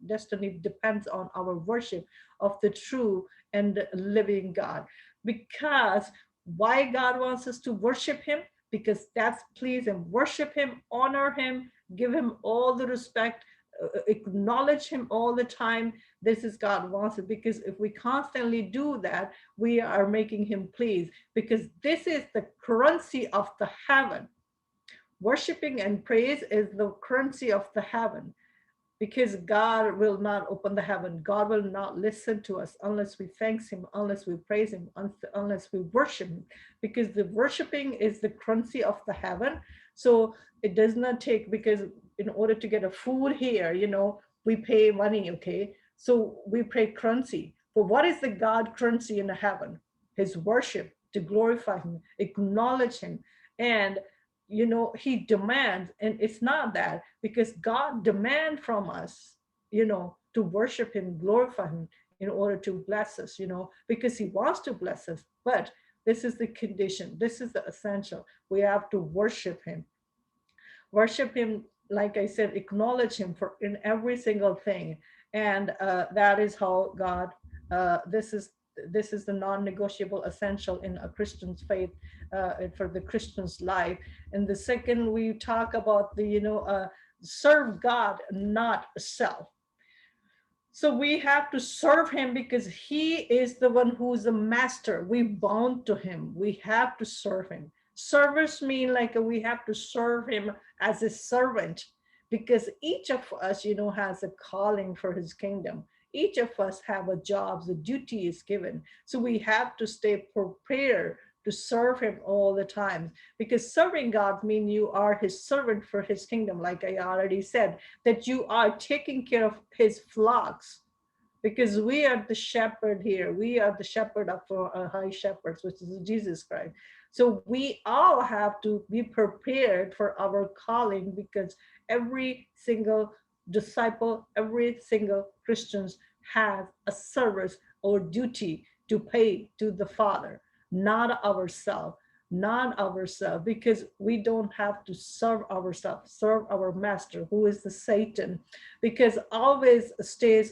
destiny depends on our worship of the true and living God. Because why God wants us to worship him? Because that's please him. Worship him, honor him, give him all the respect, acknowledge him all the time. This is God wants it, because if we constantly do that, we are making him pleased, because this is the currency of the heaven. Worshiping and praise is the currency of the heaven, because God will not open the heaven. God will not listen to us unless we thank him, unless we praise him, unless we worship him, because the worshiping is the currency of the heaven. So it does not take, because in order to get a food here, we pay money, okay? So we pay currency. But what is the God currency in the heaven? His worship, to glorify him, acknowledge him. And he demands, and it's not that, because God demands from us, to worship him, glorify him in order to bless us, because he wants to bless us. But This is the condition. This is the essential. We have to worship him. Worship him, like I said, acknowledge him for in every single thing. And that is how God, this is the non-negotiable essential in a Christian's faith, for the Christian's life. And the second, we talk about the, serve God, not self. So we have to serve him because he is the one who is the master. We bound to him. We have to serve him. Service mean like we have to serve him as a servant, because each of us, has a calling for his kingdom. Each of us have a job, the duty is given. So we have to stay prepared to serve him all the time, because serving God means you are his servant for his kingdom. Like I already said, that you are taking care of his flocks, because we are the shepherd here. We are the shepherd of our high shepherds, which is Jesus Christ. So we all have to be prepared for our calling, because every single disciple, every single Christians has a service or duty to pay to the Father, not ourselves, not ourselves, because we don't have to serve ourselves, serve our master, who is the Satan. Because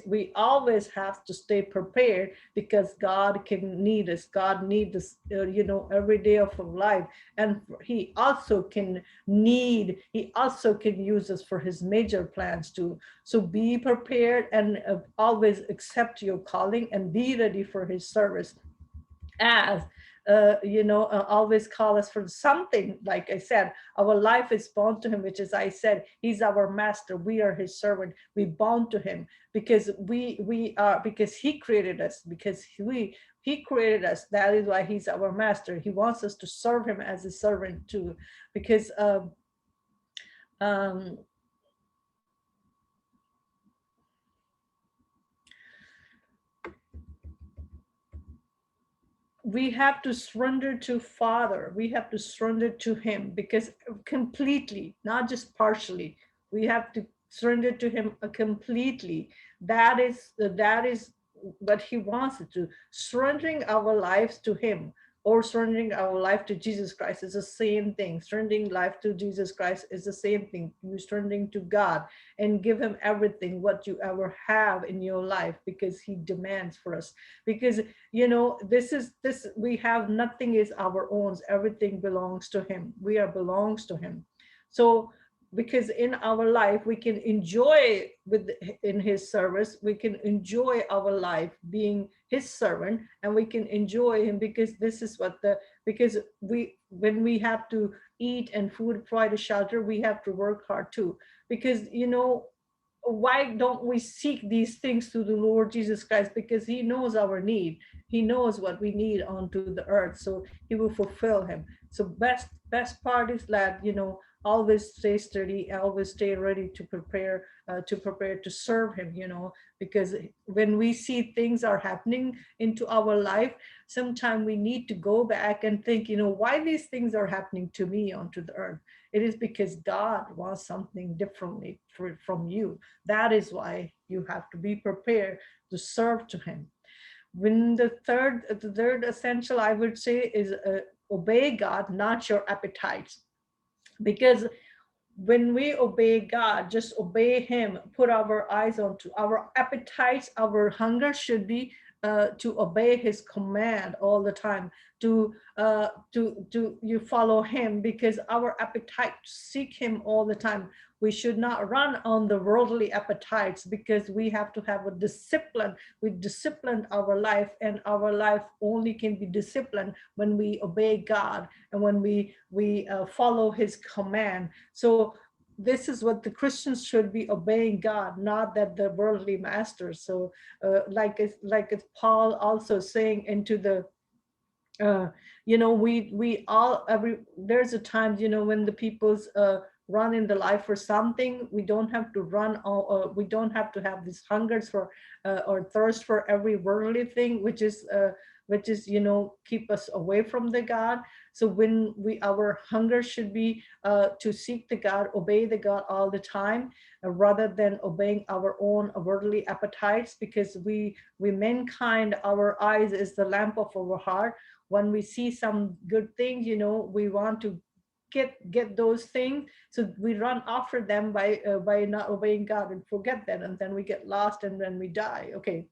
we always have to stay prepared, because God can need us. God needs us, every day of our life. And he also can use us for his major plans too. So be prepared and always accept your calling and be ready for his service. As always call us for something. Like I said, our life is bound to him, which is, I said, he's our master. We are his servant. We bound to him because because he created us, because he created us. That is why he's our master. He wants us to serve him as a servant too, because we have to surrender to Father. We have to surrender to him, because completely, not just partially. We have to surrender to him completely. That is what he wants to do. Surrendering our lives to him, or surrendering our life to Jesus Christ, is the same thing. Surrendering life to Jesus Christ is the same thing. You surrendering to God and give him everything what you ever have in your life, because he demands for us. Because this we have nothing is our own. Everything belongs to him. We are belongs to him. So because in our life we can enjoy in his service, we can enjoy our life being his servant, and we can enjoy him, because this is because when we have to eat and food, provide a shelter, we have to work hard too. Because why don't we seek these things through the Lord Jesus Christ? Because he knows our need. He knows what we need onto the earth, so he will fulfill him. So best part is that always stay steady, always stay ready to prepare to serve him. Because when we see things are happening into our life, sometimes we need to go back and think, why these things are happening to me onto the earth. It is because God wants something differently from you. That is why you have to be prepared to serve to him. When the third essential, I would say, is obey God, not your appetites. Because when we obey God, just obey him, put our eyes onto our appetites, our hunger should be to obey his command all the time, to you follow him, because our appetite seek him all the time. We should not run on the worldly appetites, because we have to have a discipline. We discipline our life, and our life only can be disciplined when we obey God and when we follow his command. So this is what the Christians should be, obeying God, not that the worldly masters. So like it's Paul also saying into the we all there's a time when the people's run in the life for something. We don't have to run, we don't have to have these hungers for or thirst for every worldly thing, which is keep us away from the God. So when our hunger should be to seek the God, obey the God all the time, rather than obeying our own worldly appetites. Because we mankind, our eyes is the lamp of our heart. when we see some good things, we want to get those things, so we run after them by not obeying God and forget that, and then we get lost and then we die. Okay,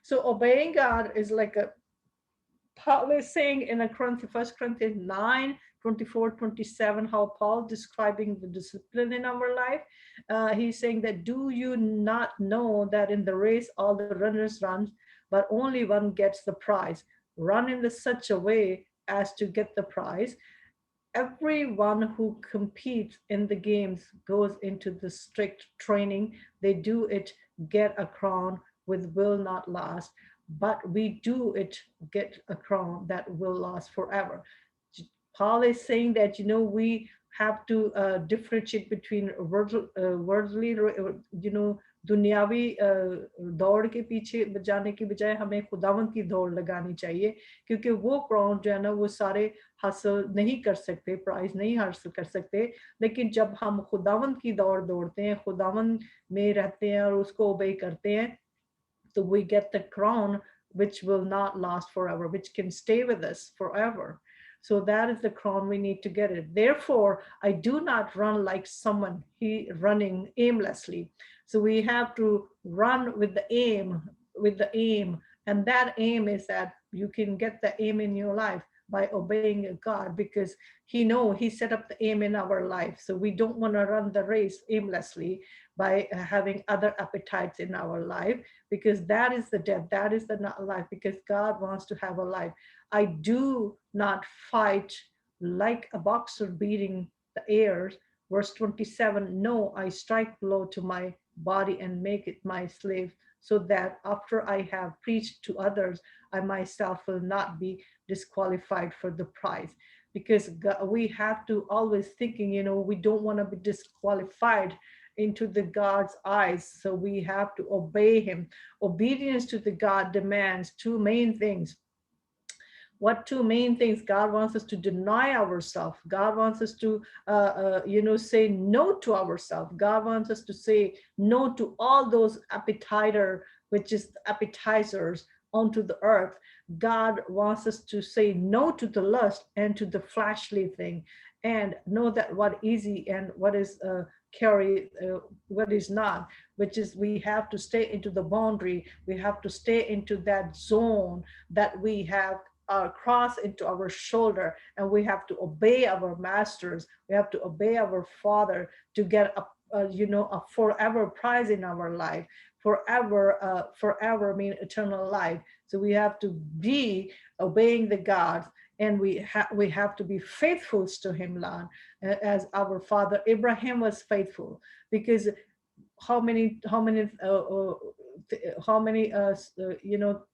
so obeying God is like a Paul is saying in 1 Corinthians 9, 24, 27, how Paul describing the discipline in our life. He's saying that, do you not know that in the race all the runners run, but only one gets the prize? Run in such a way as to get the prize. Everyone who competes in the games goes into the strict training. They do it, get a crown with will not last, but we do it, get a crown that will last forever. Paul is saying that, we have to differentiate between worldly, दुनियावी दौड़ के पीछे जाने की बजाय हमें खुदावंद की दौड़ लगानी चाहिए, क्योंकि वो क्राउन जो है ना वो सारे हासिल नहीं कर सकते, प्राइज नहीं हासिल कर सकते। लेकिन जब हम खुदावंद की दौड़ दौड़ते हैं, खुदावंद में रहते हैं और उसको ओबे करते हैं, so we get the crown which will not last forever, which can stay with us forever. So that is the crown we need to get it. Therefore, I do not run like someone running aimlessly. So we have to run with the aim, and that aim is that you can get the aim in your life by obeying God, because he set up the aim in our life. So we don't want to run the race aimlessly by having other appetites in our life, because that is the death, that is the not life, because God wants to have a life. I do not fight like a boxer beating the air. Verse 27, no, I strike blow to my body and make it my slave, so that after I have preached to others, I myself will not be disqualified for the prize. Because we have to always thinking, we don't want to be disqualified into the God's eyes. So we have to obey him. Obedience to the God demands two main things. What two main things? God wants us to deny ourselves. God wants us to, say no to ourselves. God wants us to say no to all those which is appetizers onto the earth. God wants us to say no to the lust and to the fleshly thing, and know that what easy and what is what is not, which is we have to stay into the boundary. We have to stay into that zone that we have our cross into our shoulder, and we have to obey our masters. We have to obey our Father to get a forever prize in our life. Forever mean eternal life. So we have to be obeying the gods, and we have to be faithful to him, Lord, as our father Abraham was faithful. Because how many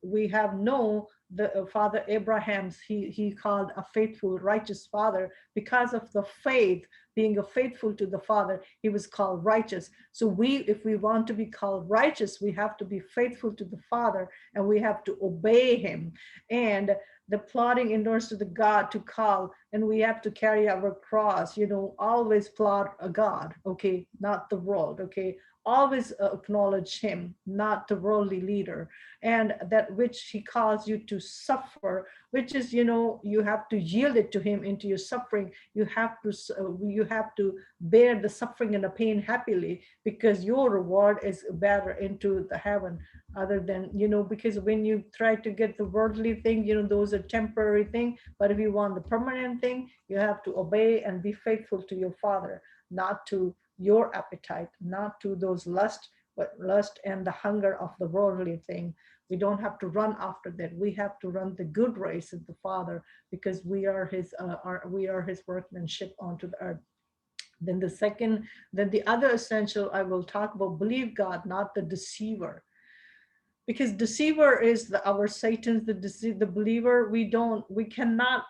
we have known the father Abraham's, he called a faithful righteous father because of the faith. Being faithful to the Father, he was called righteous. So if we want to be called righteous, we have to be faithful to the Father, and we have to obey him. And the plotting endures to the God to call, and we have to carry our cross, always plot a God, okay, not the world, okay. Always acknowledge him, not the worldly leader, and that which he calls you to suffer, which is, you have to yield it to him into your suffering. You have to bear the suffering and the pain happily, because your reward is better into the heaven, other than, because when you try to get the worldly thing, those are temporary thing. But if you want the permanent thing, you have to obey and be faithful to your Father, not to your appetite, not to those lust and the hunger of the worldly thing. We don't have to run after that. We have to run the good race of the Father, because we are his workmanship onto the earth. Then the other essential I will talk about, believe God, not the deceiver. Because deceiver is our Satan's, the believer. We cannot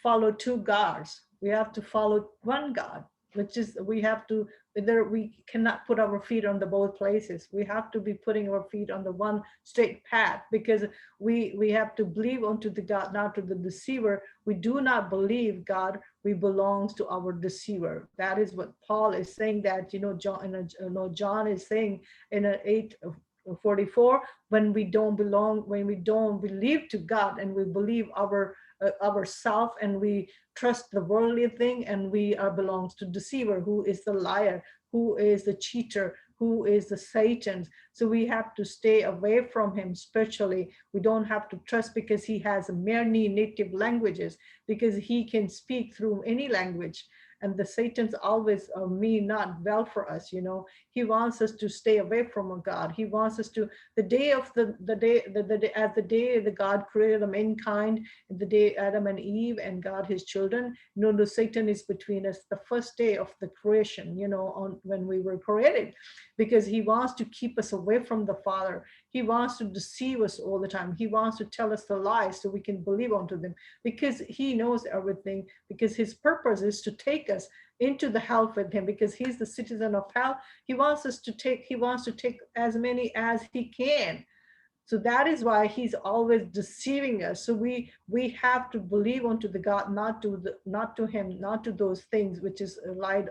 follow two gods. We have to follow one God, which is we cannot put our feet on the both places. We have to be putting our feet on the one straight path, because we have to believe unto the God, not to the deceiver. We do not believe God, we belongs to our deceiver. That is what Paul is saying, that John is saying in 8:44, when we don't believe to God, and we believe our ourself, and we trust the worldly thing, and we are belongs to deceiver, who is the liar, who is the cheater, who is the Satan. So we have to stay away from him spiritually. We don't have to trust, because he has many native languages, because he can speak through any language. And the Satan's always mean not well for us, you know. He wants us to stay away from God. He wants us to, the day of the day, as the day the God created the mankind, the day Adam and Eve and God his children, you know, the Satan is between us, the first day of the creation, you know, on when we were created, because he wants to keep us away from the Father. He wants to deceive us all the time. He wants to tell us the lies so we can believe onto them, because he knows everything, because his purpose is to take us into the hell with him, because he's the citizen of hell. He wants to take as many as he can. So that is why he's always deceiving us. So we have to believe onto the God, not to him, not to those things which is lied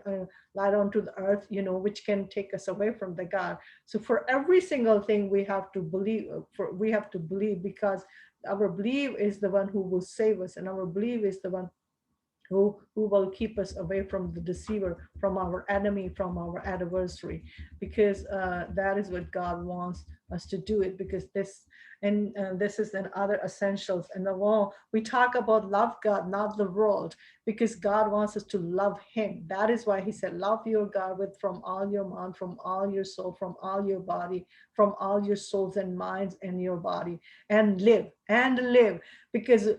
onto the earth, you know, which can take us away from the God. So for every single thing we have to believe, because our belief is the one who will save us, and our belief is the one who will keep us away from the deceiver, from our enemy, from our adversary, because that is what God wants us to do it, because this is an other essentials. And the law, we talk about love God, not the world, because God wants us to love him. That is why he said, love your God with from all your mind, from all your soul, from all your body, from all your souls and minds and your body, and live, because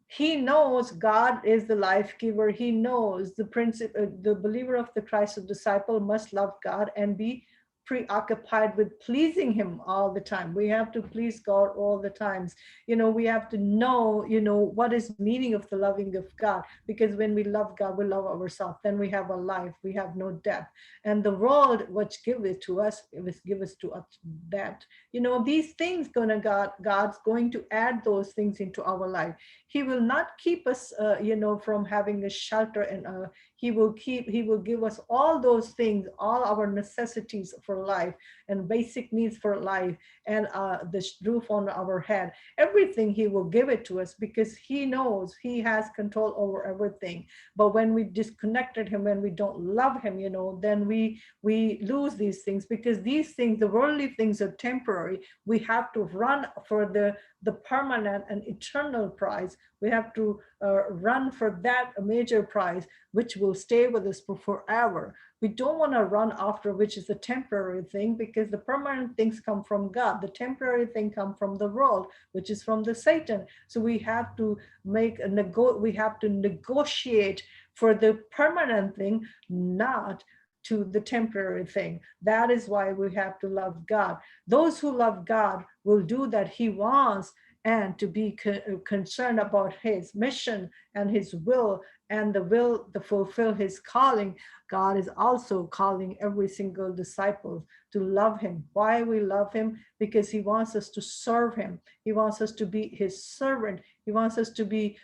he knows God is the life giver. He knows the principle, the believer of the Christ, the disciple must love God and be preoccupied with pleasing him all the time. We have to please God all the times. You know, we have to know, you know, what is meaning of the loving of God, because when we love God, we love ourselves. Then we have a life, we have no death. And the world which give it to us, give us to us that, you know, these things God's going to add those things into our life. He will not keep us, you know, from having a shelter, and he will give us all those things, all our necessities for life and basic needs for life, and the roof on our head, everything he will give it to us, because he knows he has control over everything. But when we disconnected him, when we don't love him, you know, then we lose these things, because these things, the worldly things, are temporary. We have to run for the permanent and eternal prize. We have to run for that major prize, which will stay with us for forever. We don't want to run after which is a temporary thing, because the permanent things come from God. The temporary thing come from the world, which is from the Satan. So we have to we have to negotiate for the permanent thing, not to the temporary thing. That is why we have to love God. Those who love God will do that he wants, and to be concerned about his mission and his will, and the will to fulfill his calling. God is also calling every single disciple to love him. Why we love him? Because he wants us to serve him. He wants us to be his servant. He wants us to be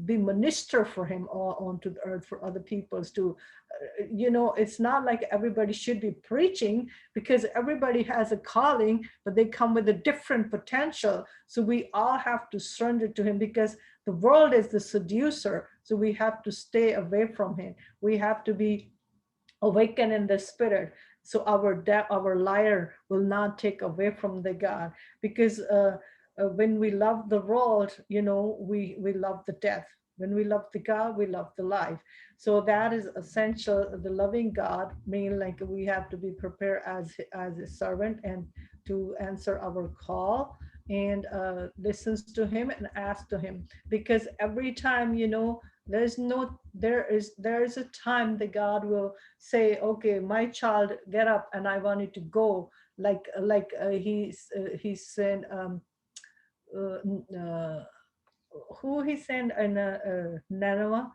minister for him onto the earth for other peoples to, you know, it's not like everybody should be preaching, because everybody has a calling, but they come with a different potential. So we all have to surrender to him, because the world is the seducer. So we have to stay away from him. We have to be awakened in the spirit, so our liar will not take away from the God. Because when we love the world, you know, we love the death. When we love the God, we love the life. So that is essential. The loving God mean like we have to be prepared as a servant, and to answer our call, and listens to him and ask to him. Because every time, you know, there is a time that God will say, okay, my child, get up, and I want you to go, like he sent who he sent in Nineveh,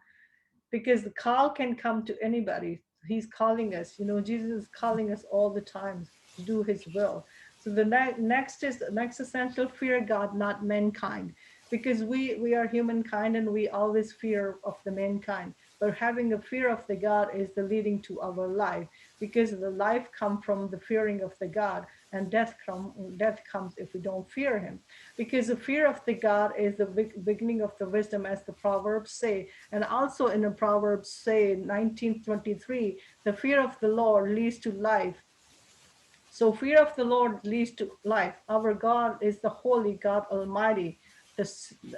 because the call can come to anybody. He's calling us, you know, Jesus is calling us all the time to do his will. So the next essential, fear God, not mankind, because we are humankind, and we always fear of the mankind. But having a fear of the God is the leading to our life, because the life come from the fearing of the God. and death comes if we don't fear him. Because the fear of the God is the beginning of the wisdom, as the Proverbs say. And also in the Proverbs say 19:23, the fear of the Lord leads to life. So fear of the Lord leads to life. Our God is the holy God Almighty, the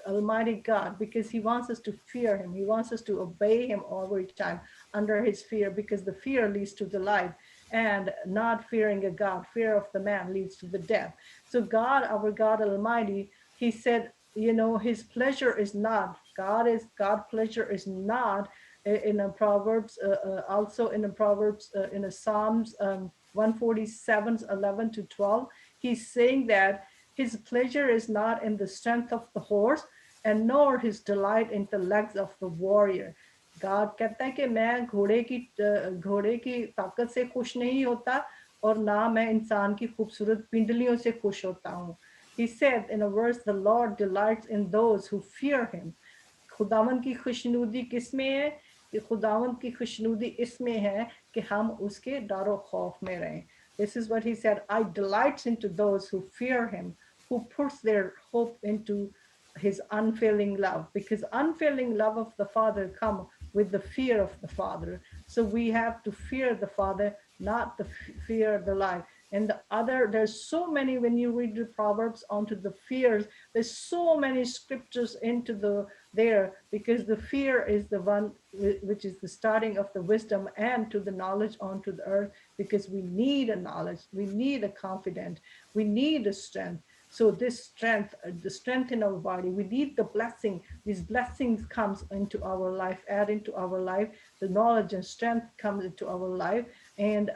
Almighty God, because he wants us to fear him. He wants us to obey him every time under his fear, because the fear leads to the life, and not fearing a God, fear of the man leads to the death. So God, our God Almighty, he said, his pleasure is not, God pleasure is not in a Proverbs, also in a Proverbs, in a Psalms 147, 11 to 12, he's saying that his pleasure is not in the strength of the horse, and nor his delight in the legs of the warrior. God कहता है कि मैं घोड़े की ताकत से खुश नहीं होता, और ना मैं इंसान की खूबसूरत पिंडलियों से खुश होता हूँ. He said in a verse, the Lord delights in those who fear him. खुदावन की खुशनुदी किस में है? कि खुदावन की खुशनुदी इसमें है कि हम उसके डर खौफ में रहें. This is what he said, I delights into those who fear him, who puts their hope into his unfailing love, because unfailing love of the Father come with the fear of the Father. So we have to fear the Father, not the fear the life. And the other, there's so many, when you read the Proverbs onto the fears, there's so many scriptures into the there, because the fear is the one which is the starting of the wisdom and to the knowledge onto the earth, because we need a knowledge, we need a confidence, we need a strength. So this strength, the strength in our body, we need the blessing. These blessings comes into our life, add into our life. The knowledge and strength comes into our life, and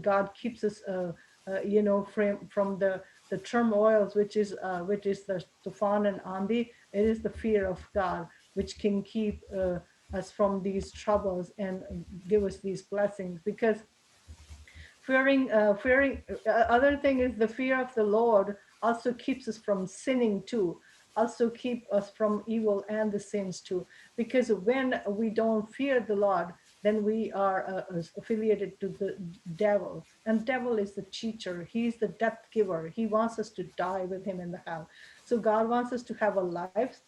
God keeps us, from the turmoils, which is the tufan and andi. It is the fear of God which can keep us from these troubles and give us these blessings. Because other thing is the fear of the Lord also keeps us from sinning too, also keep us from evil and the sins too. Because when we don't fear the Lord, then we are affiliated to the devil, and devil is the teacher. He's the death giver. He wants us to die with him in the hell. So God wants us to have a life,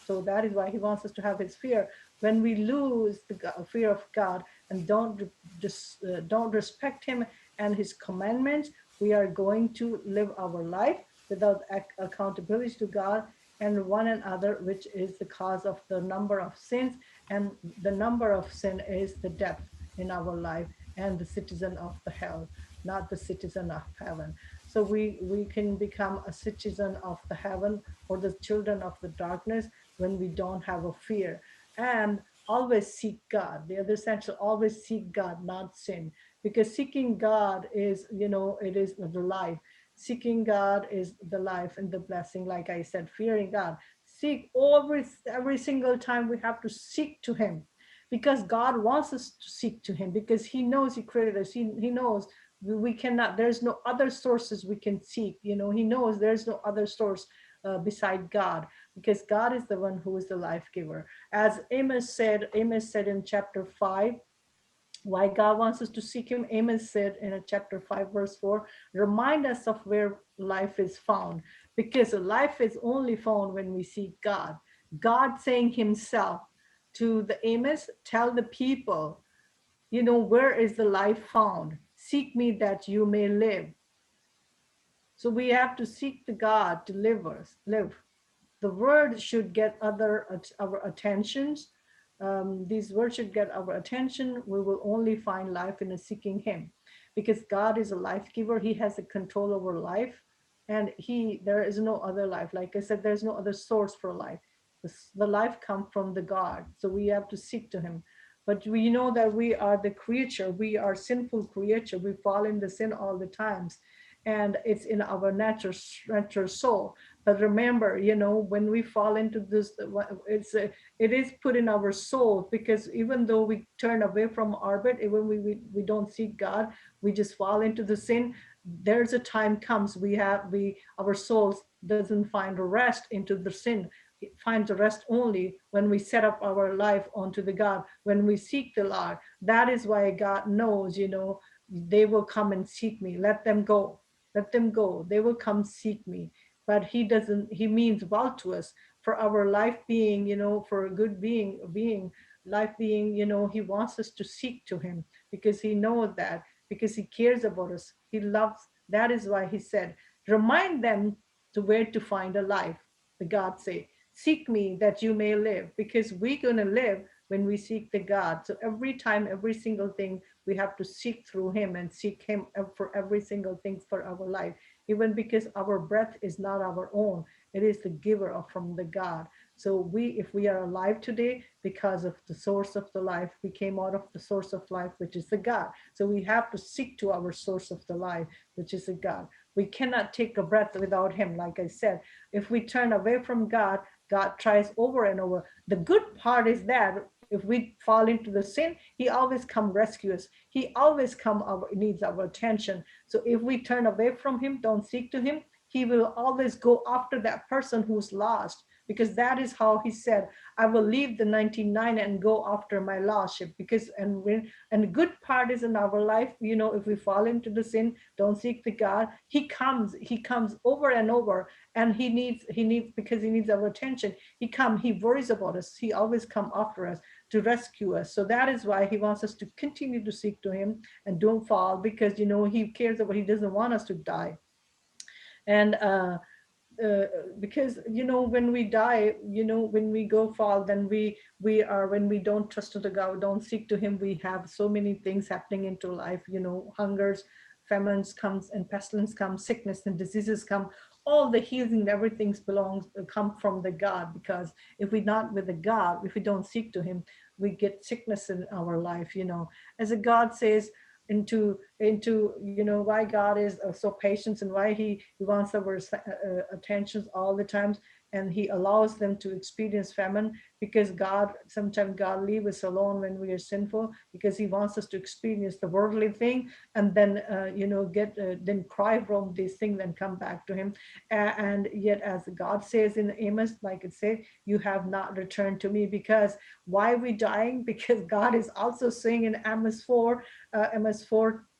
so that is why he wants us to have his fear. When we lose the fear of God and don't respect him and his commandments, we are going to live our life without accountability to God and one another, which is the cause of the number of sins. And the number of sin is the death in our life, and the citizen of the hell, not the citizen of heaven. So we can become a citizen of the heaven or the children of the darkness when we don't have a fear. And always seek God. The other sense, always seek God, not sin. Because seeking God is, it is the life. Seeking God is the life and the blessing. Like I said, fearing God. Seek every single time we have to seek to him, because God wants us to seek to him, because he knows he created us. He knows we cannot, there's no other sources we can seek. He knows there's no other source beside God, because God is the one who is the life giver. As Amos said in chapter 5, why God wants us to seek him. Amos said in chapter 5, verse 4, remind us of where life is found, because life is only found when we seek God. God saying himself to the Amos, tell the people, where is the life found? Seek me that you may live. So we have to seek the God to live. The word should get our attentions. These words should get our attention. We will only find life in seeking him, because God is a life giver. He has the control over life, and there is no other life. Like I said, there's no other source for life. The life comes from the God. So we have to seek to him. But we know that we are the creature. We are sinful creature. We fall into sin all the times, and it's in our natural soul. But remember, when we fall into this, it is put in our soul, because even though we turn away from orbit, even we don't seek God, we just fall into the sin. There's a time comes our souls doesn't find a rest into the sin. It finds a rest only when we set up our life onto the God, when we seek the Lord. That is why God knows, they will come and seek me. Let them go. let them go. They will come seek me. But he doesn't, he means well to us for our life being, for a good life being, he wants us to seek to him because he knows that, because he cares about us. He loves, that is why he said, remind them to where to find a life. The God say, seek me that you may live, because we're going to live when we seek the God. So every time, every single thing, we have to seek through him and seek him for every single thing for our life, even because our breath is not our own. It is the giver of from the God. So if we are alive today, because of the source of the life, we came out of the source of life, which is the God. So we have to seek to our source of the life, which is the God. We cannot take a breath without him. Like I said, if we turn away from God, God tries over and over. The good part is that if we fall into the sin, he always come rescue us. He always needs our attention. So if we turn away from him, don't seek to him, he will always go after that person who's lost, because that is how he said, I will leave the 99 and go after my lost sheep. Because and the good part is in our life, if we fall into the sin, don't seek the God, he comes over and over, and he needs because he needs our attention. He worries about us. He always come after us to rescue us. So that is why he wants us to continue to seek to him and don't fall, because he cares about, he doesn't want us to die. And because when we die, when we go fall, then when we don't trust the God, don't seek to him, we have so many things happening into life, hungers, famines comes, and pestilence comes, sickness and diseases come. All the healing, everything come from the God. Because if we're not with the God, if we don't seek to him, we get sickness in our life. As a God says, into why God is so patient, and why he wants our attentions all the times, and he allows them to experience famine, because sometimes God leaves us alone when we are sinful, because he wants us to experience the worldly thing, and then then cry from these things and come back to him. And yet, as God says in Amos, like it said, you have not returned to me. Because why are we dying? Because God is also saying in Amos 4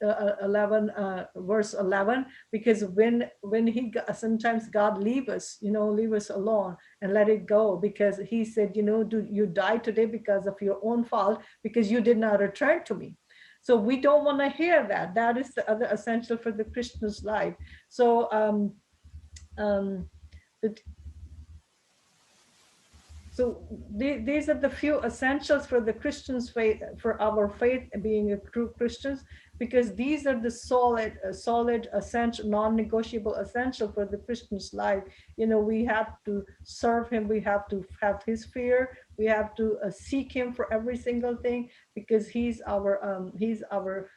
11 verse 11, because when sometimes God leave us alone and let it go, because he said, do you die today because of your own fault, because you did not return to me. So we don't want to hear that. That is the other essential for the Christian's life. So the So these are the few essentials for the Christian's faith, for our faith being a true Christians, because these are the solid, essential, non-negotiable essential for the Christian's life. We have to serve him. We have to have his fear. We have to seek him for every single thing, because he's our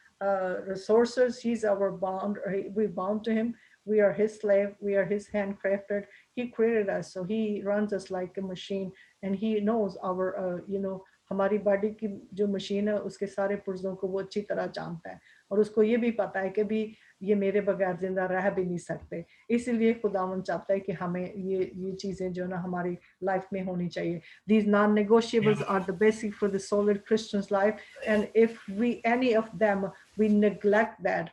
resources. He's our bond. We bound to him. We are his slave. We are his handcrafted. He created us, so he runs us like a machine, and he knows our हमारी body की जो machine है उसके सारे पुर्जों को वो अच्छी तरह जानता है, और उसको ये भी पता है कि भी ये मेरे बगैर जिंदा रह भी नहीं सकते. इसीलिए खुदावन चाहता है कि हमें ये चीजें जो ना हमारी लाइफ में होनी चाहिए. These non-negotiables are the basic for the solid Christian's life, and if any of them we neglect that,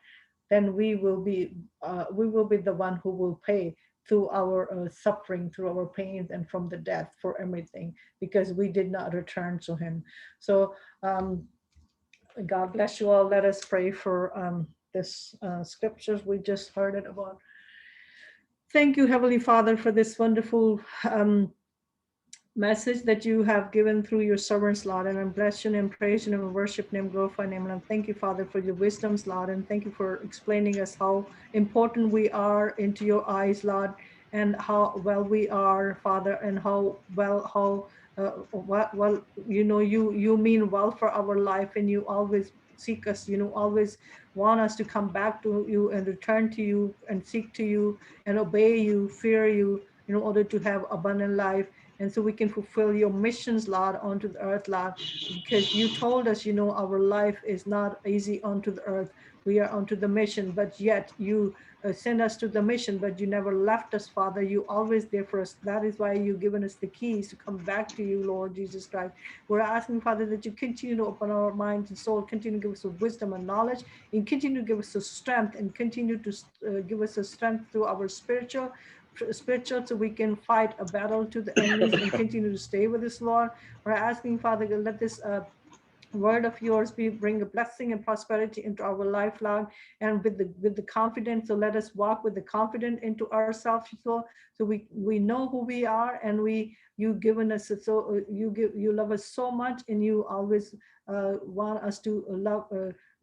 then we will be the one who will pay through our suffering, through our pains, and from the death for everything, because we did not return to him. So God bless you all. Let us pray for this scriptures we just heard it about. Thank you, Heavenly Father, for this wonderful message that you have given through your servants, Lord. And I bless your name, praise your name, and worship your name, glorify your name. And thank you, Father, for your wisdoms, Lord. And thank you for explaining us how important we are into your eyes, Lord, and how well we are, Father, and how you mean well for our life, and you always seek us, always want us to come back to you and return to you and seek to you and obey you, fear you, in order to have abundant life. And so we can fulfill your missions, Lord, onto the earth, Lord, because you told us, our life is not easy onto the earth. we are onto the mission, but yet you send us to the mission, but you never left us, Father. You always there for us. That is why you've given us the keys to come back to you, Lord Jesus Christ. We're asking, Father, that you continue to open our minds and soul, continue to give us wisdom and knowledge, and continue to give us the strength, and continue to give us the strength through our spiritual, so we can fight a battle to the enemies and continue to stay with us, Lord. We're asking, Father, let this word of yours be bring a blessing and prosperity into our lifelong, and with the confidence. So let us walk with the confidence into ourselves, so we know who we are, and you given us so you love us so much, and you always want us to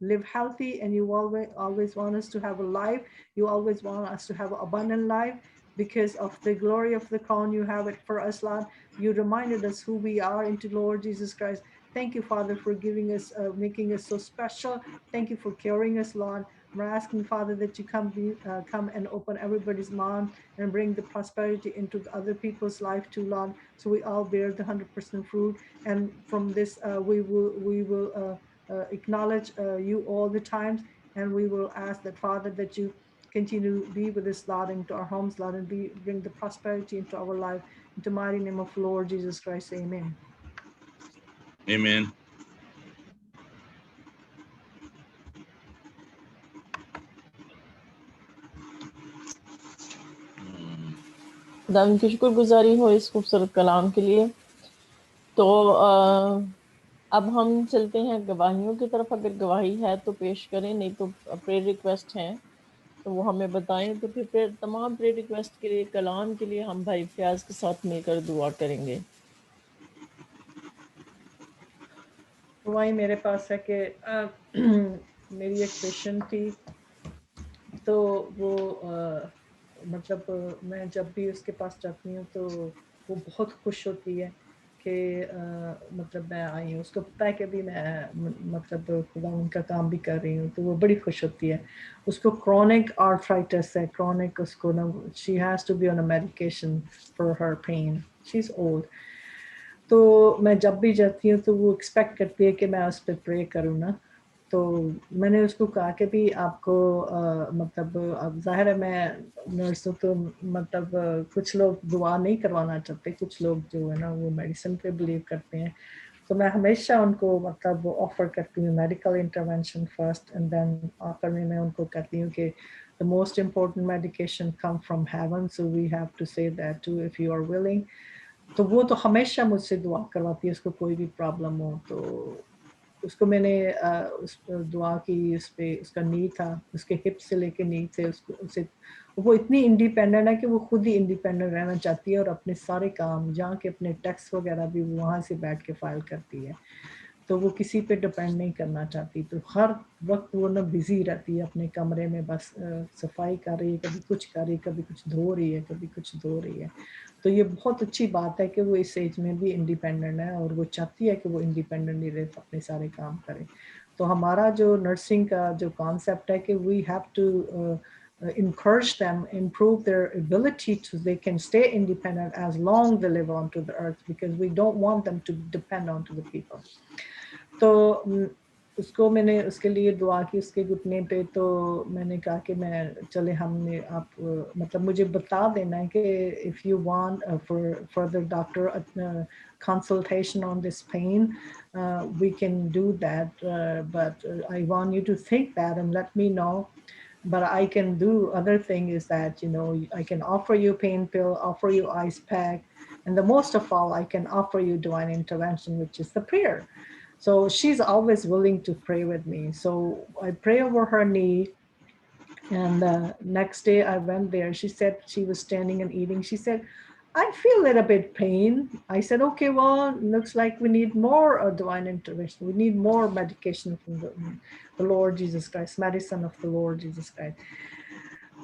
live healthy, and you always want us to have a life. You always want us to have an abundant life, because of the glory of the crown you have it for us, Lord. You reminded us who we are into Lord Jesus Christ. Thank you, Father, for giving us, making us so special. Thank you for carrying us, Lord. We're asking, Father, that you come and open everybody's mind and bring the prosperity into the other people's life too, Lord. So we all bear the 100% fruit. And from this, we will acknowledge you all the times, and we will ask that, Father, that you continue to be with us, Lord, into our homes, Lord, and bring the prosperity into our life. Into the mighty name of Lord Jesus Christ, amen. Amen. खुदा उनकी शुक्रगुजारी हो इस खूबसूरत कलाम के लिए। तो अब हम चलते हैं गवाहियों की तरफ। अगर गवाही है तो पेश करें, नहीं तो प्रेयर रिक्वेस्ट हैं तो वो हमें बताएं। तो फिर तमाम प्रेयर रिक्वेस्ट के लिए, कलाम के लिए हम भाई फयाज के साथ मिलकर दुआ करेंगे। वही मेरे पास है कि मेरी एक पेशेंट थी, तो वो मतलब मैं जब भी उसके पास जाती हूँ तो वो बहुत खुश होती है कि मतलब मैं आई हूँ। उसको पता है कि अभी मैं मतलब खुदा उनका काम भी कर रही हूँ, तो वो बड़ी खुश होती है। उसको क्रॉनिक आर्थराइटिस है, क्रॉनिक, उसको ना she has to be on a medication for her pain, she is old. तो मैं जब भी जाती हूँ तो वो एक्सपेक्ट करती है कि मैं उस पर प्रे करूँ ना। तो मैंने उसको कहा कि भी आपको मतलब अब ज़ाहिर है मैं नर्स हूँ, तो मतलब कुछ लोग दुआ नहीं करवाना चाहते, कुछ लोग जो है ना वो मेडिसिन पे बिलीव करते हैं। तो मैं हमेशा उनको मतलब ऑफर करती हूँ medical intervention first, and then आखिर में मैं उनको कहती हूँ कि the most important medication come from heaven, so we have to say that too if you are willing। तो वो तो हमेशा मुझसे दुआ करवाती है, उसको कोई भी प्रॉब्लम हो। तो उसको मैंने उस दुआ की, उस पे उसका नी था, उसके हिप से लेके नी से उसको उसे, वो इतनी इंडिपेंडेंट है कि वो खुद ही इंडिपेंडेंट रहना चाहती है, और अपने सारे काम जहाँ के अपने टैक्स वगैरह भी वहाँ से बैठ के फाइल करती है। तो वो किसी पे डिपेंड नहीं करना चाहती। तो हर वक्त वो ना बिजी रहती है अपने कमरे में, बस सफाई कर रही है, कभी कुछ कर रही है, कभी कुछ धो रही है, कभी कुछ धो रही है। तो ये बहुत अच्छी बात है कि वो इस एज में भी इंडिपेंडेंट है, और वो चाहती है कि वो इंडिपेंडेंटली रहे, अपने सारे काम करे। तो हमारा जो नर्सिंग का जो कॉन्सेप्ट है कि we have to encourage them, improve their ability to, they can stay independent as long they live onto the earth, because we don't want them to depend on to the people। तो उसको मैंने उसके लिए दुआ की उसके घुटने पे। तो मैंने कहा कि मैं चले हमने आप मतलब मुझे बता देना है कि if you want for further doctor consultation on this pain, we can do that, but I want you to think that and let me know। But I can do other thing is that, you know, I can offer you pain pill, offer you ice pack, and the most of all, I can offer you divine intervention, which is the prayer। So she's always willing to pray with me. So I pray over her knee. And next day I went there. She said she was standing and eating. She said, I feel a little bit pain. I said, okay, well, looks like we need more divine intervention. We need more medication from the Lord Jesus Christ, medicine of the Lord Jesus Christ।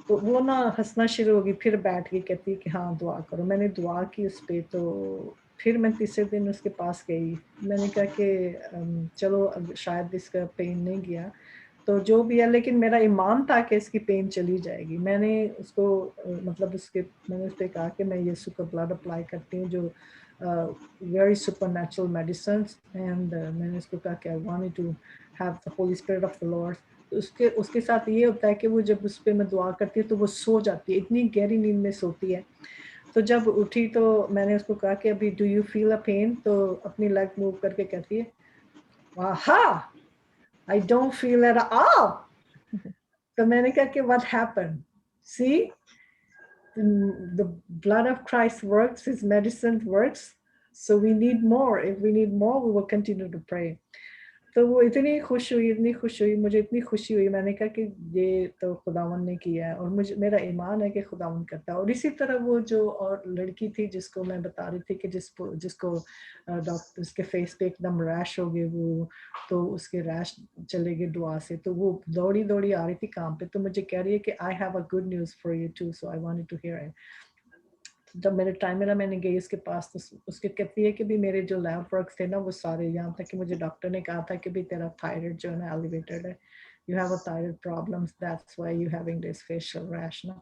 तो वो ना हंसना शुरू होगी, फिर बैठ के कहती कि हाँ दुआ करो। मैंने दुआ की उस पर। तो फिर मैं तीसरे दिन उसके पास गई। मैंने कहा कि चलो अब शायद इसका पेन नहीं गया, तो जो भी है, लेकिन मेरा ईमान था कि इसकी पेन चली जाएगी। मैंने उसको मतलब मैंने उस पर कहा कि मैं यीशु का ब्लड अप्लाई करती हूँ, जो very supernatural medicine. And मैंने उसको कहा कि I want to have the Holy Spirit of the Lord उसके उसके साथ ये होता है कि वो जब उस पर मैं दुआ करती हूँ तो वो सो जाती है, इतनी गहरी नींद में सोती है। तो जब उठी तो मैंने उसको कहा कि अभी do you feel a pain, तो अपनी लेग मूव करके कहती है आहा I don't feel at all. तो मैंने कहा कि what happened, see the blood of Christ works, his medicine works, so we need more. If we need more, we will continue to pray. तो वो इतनी खुश हुई, मुझे इतनी खुशी हुई। मैंने कहा कि ये तो खुदावन ने किया है, और मुझे मेरा ईमान है कि खुदावन करता है। और इसी तरह वो जो और लड़की थी जिसको मैं बता रही थी कि जिसको डॉक्टर उसके फेस पे एकदम रैश हो गए, वो तो उसके रैश चले गए दुआ से, तो वो दौड़ी दौड़ी आ रही थी काम पे, तो मुझे कह रही है कि I have a good news for you too, so I wanted to hear it. जब मेरे टाइम मिला मैंने गई उसके पास, तो उसके कहती है कि भी मेरे जो लैब वर्क थे ना वो सारे, यहाँ तक कि मुझे डॉक्टर ने कहा था कि भी तेरा थायराइड जो है ना एलिवेटेड है, you have a thyroid problems, that's why you having this facial rash ना।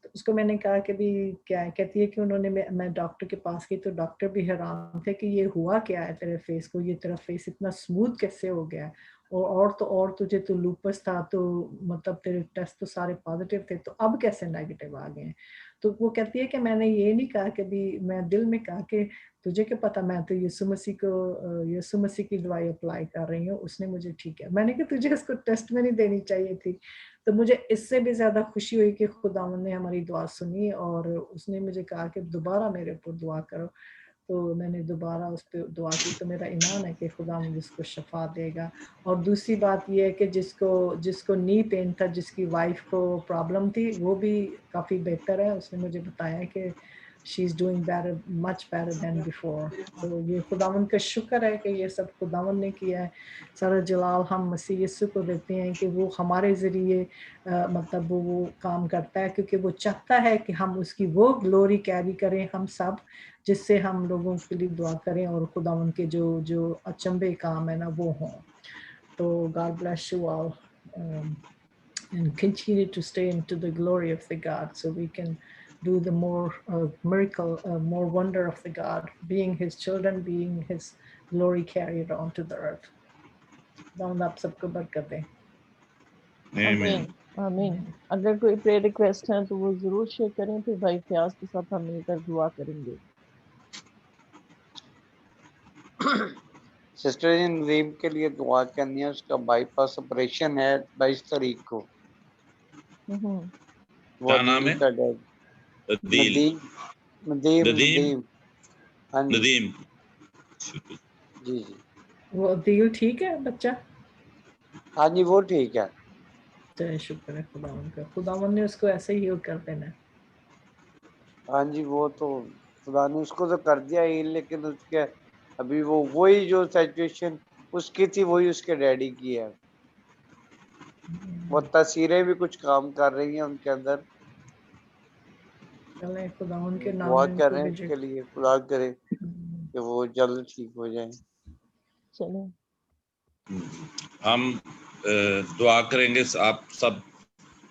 तो उसको मैंने कहा कि भी क्या है, कहती है कि उन्होंने मैं डॉक्टर के पास गई तो डॉक्टर भी हैरान थे कि ये हुआ क्या है तेरे फेस को, ये तेरा फेस इतना स्मूथ कैसे हो गया है, और तुझे तो लूपस था, तो मतलब तेरे टेस्ट तो सारे पॉजिटिव थे, तो अब कैसे नेगेटिव आ गए हैं। तो वो कहती है कि मैंने ये नहीं कहा कि भी, मैं दिल में कहा कि तुझे क्या पता, मैं तो यीशु मसीह की दवाई अप्लाई कर रही हूँ, उसने मुझे ठीक है। मैंने कहा तुझे उसको टेस्ट में नहीं देनी चाहिए थी। तो मुझे इससे भी ज़्यादा खुशी हुई कि खुदावंद ने हमारी दुआ सुनी, और उसने मुझे कहा कि दोबारा मेरे ऊपर दुआ करो। तो मैंने दोबारा उस पर दुआ की, तो मेरा ईमान है कि खुदावंद उसको शफा देगा। और दूसरी बात यह है कि जिसको नी पेन था, जिसकी वाइफ को प्रॉब्लम थी, वो भी काफ़ी बेहतर है। उसने मुझे बताया कि she is doing better, much better than before. तो ये खुदावंद का शुक्र है कि ये सब खुदावंद ने किया है। सारा जलाल हम मसीह यीशु को देते हैं कि वो हमारे ज़रिए मतलब वो काम करता है, क्योंकि वो चाहता है कि हम उसकी वो ग्लोरी कैरी करें हम सब, जिससे हम लोगों के लिए दुआ करें और खुदावंद के जो अचंभे काम है ना वो हों। तो God bless you all, and continue to stay into the glory of the God, so we can do the more miracle, more wonder of the God, being his children, being his glory carried onto the earth. खुदावंद आप सबको बरकत दे। आमीन आमीन। अगर कोई prayer request है तो वो जरूर शेयर करें, फिर भाई फयाज के साथ हम मिलकर दुआ करेंगे। सिस्टर जी नदीम के लिए दुआ करनी है, उसका बाईपास ऑपरेशन है 22 तारीख को। वो क्या नाम है? का डैड नदीम नदीम। हाँ जी नदीम। जी जी। वो दिल ठीक है बच्चा? हाँ जी वो ठीक है। जय शुक्र है खुदावंद का, खुदावंद ने उसको ऐसे ही हील कर देना। हाँ जी वो तो खुदा ने उसको तो कर दिया ही, लेकिन उसके अभी वो वही जो सिचुएशन उसकी थी वही उसके डैडी की है। वो तस्वीरें भी कुछ काम कर रही हैं उनके अंदर। चले खुदावंद के नाम दुआ में कर उनको रहे हैं भी उसके लिए, खुदा करे कि वो जल्द ठीक हो जाए। चलो हम दुआ करेंगे, आप सब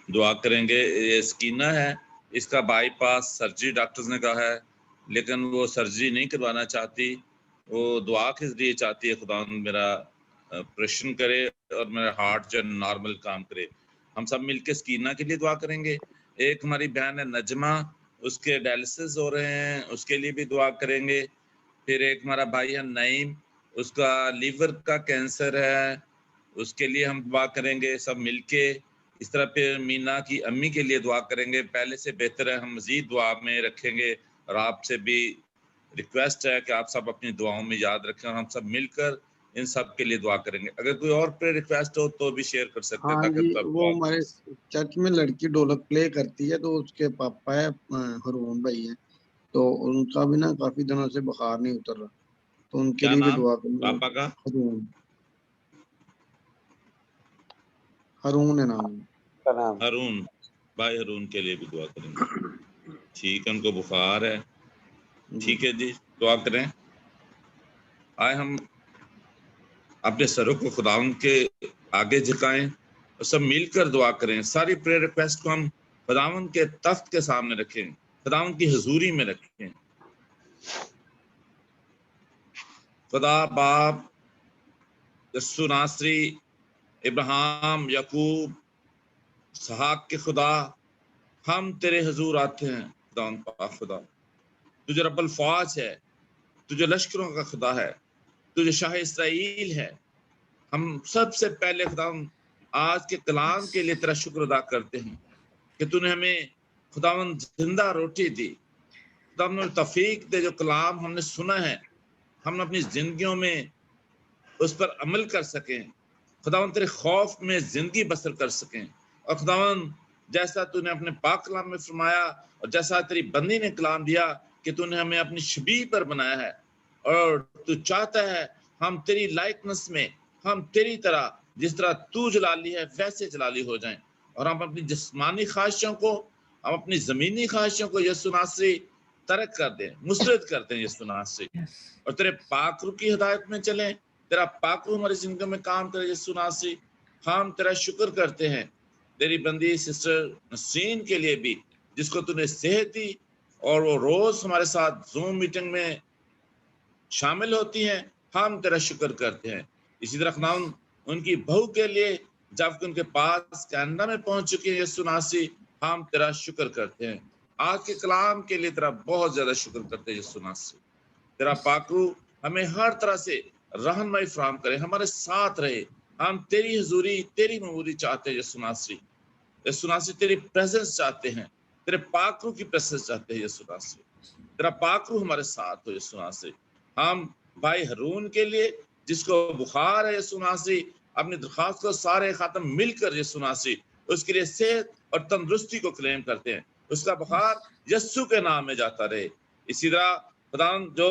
दुआ करेंगे। ये स्कीना है, इसका बाईपास सर्जरी डॉक्टर्स ने कहा है, लेकिन वो सर्जरी नहीं करवाना चाहती, वो दुआ के जरिए चाहती है खुदा मेरा ऑपरेशन करे और मेरा हार्ट जो नॉर्मल काम करे। हम सब मिलके स्कीना के लिए दुआ करेंगे। एक हमारी बहन है नजमा, उसके डायलिसिस हो रहे हैं, उसके लिए भी दुआ करेंगे। फिर एक हमारा भाई है नईम, उसका लीवर का कैंसर है, उसके लिए हम दुआ करेंगे सब मिलके। इस तरह पे मीना की अम्मी के लिए दुआ करेंगे। पहले से बेहतर है, हम मजीद दुआ में रखेंगे, और आपसे भी रिक्वेस्ट है कि आप सब अपनी दुआओं में याद रखें, और हम सब मिलकर इन सब के लिए दुआ करेंगे। अगर कोई और प्रे रिक्वेस्ट हो तो भी शेयर कर सकते हैं, हाँ ताकि जी, सब वो हमारे चर्च में लड़की ढोलक प्ले करती है, तो उसके पापा है हरून भाई है, तो उनका भी ना काफी दिनों से बुखार नहीं उतर रहा, तो उनके क्या लिए भी नाम दुआ करेंगे। पापा का? हरून है नाम। हरून भाई, हरून के लिए भी दुआ करेंगे। ठीक है, उनको बुखार है। ठीक है जी, दुआ करें। आए हम अपने सरों को खुदावंद के आगे झुकाएं और सब मिलकर दुआ करें। सारी प्रेयर रिक्वेस्ट को हम खुदावंद के तख्त के सामने रखें, खुदावंद की हुजूरी में रखें। खुदा बाप, यस्सु नासरी, इब्राहिम, याकूब, इसहाक के खुदा, हम तेरे हुजूर आते हैं खुदा पाक खुदा। तुझे रब्बुल फ़ौज है, तुझे लश्करों का खुदा है, तुझे शाह इसराइल है। हम सबसे पहले खुदा आज के कलाम के लिए तेरा शुक्र अदा करते हैं कि तूने हमें खुदावंद जिंदा रोटी दी। खुदावंद तौफीक दे जो कलाम हमने सुना है हम अपनी जिंदगियों में उस पर अमल कर सकें। खुदावंद तेरे खौफ में जिंदगी बसर कर सकें। और खुदावंद जैसा तूने अपने पाक कलाम में फरमाया और जैसा तेरी बंदी ने कलाम दिया कि तूने हमें अपनी शबीह पर बनाया है और तू चाहता है हम तेरी लाइकनेस में, हम तेरी तरह जिस तरह तू जलाली है वैसे जलाली हो जाएं और हम अपनी जिस्मानी ख्वाहिशों को, हम अपनी ज़मीनी ख्वाहिशों को यीशु नासरी तरक कर दें, मुस्तरद कर दें यीशु नासरी, और तेरे पाक रूह की हिदायत में चलें। तेरा पाक रूह हमारी जिंदगी में काम करे यीशु नासरी। हम तेरा शुक्र करते हैं तेरी बंदी सिस्टर नसीन के लिए भी, जिसको तूने सेहत दी और वो रोज हमारे साथ जूम मीटिंग में शामिल होती हैं। हम तेरा शुक्र करते हैं। इसी तरह खुदावंद उनकी बहू के लिए जब उनके पास कनाडा में पहुंच चुके हैं यीशु नासरी, हम तेरा शुक्र करते हैं। आज के कलाम के लिए तेरा बहुत ज्यादा शुक्र करते हैं यीशु नासरी। तेरा पाक रूह हमें हर तरह से रहनुमाई फराहम करे, हमारे साथ रहे। हम तेरी हुजूरी, तेरी ममूरी चाहते हैं यीशु नासरी। यीशु नासरी तेरी प्रेजेंस चाहते हैं, तेरे पाक रूह की प्रेजेंस चाहते हैं यीशु नासरी। तेरा पाक रूह हमारे साथ हो यीशु नासरी। हम भाई हरून के लिए जिसको बुखार है यीशु नासरी, अपनी दरखास्त को सारे खातम मिलकर यीशु नासरी उसके लिए सेहत और तंदुरुस्ती को क्लेम करते हैं। उसका बुखार यीशु के नाम में जाता रहे। इसी तरह खुदावंद जो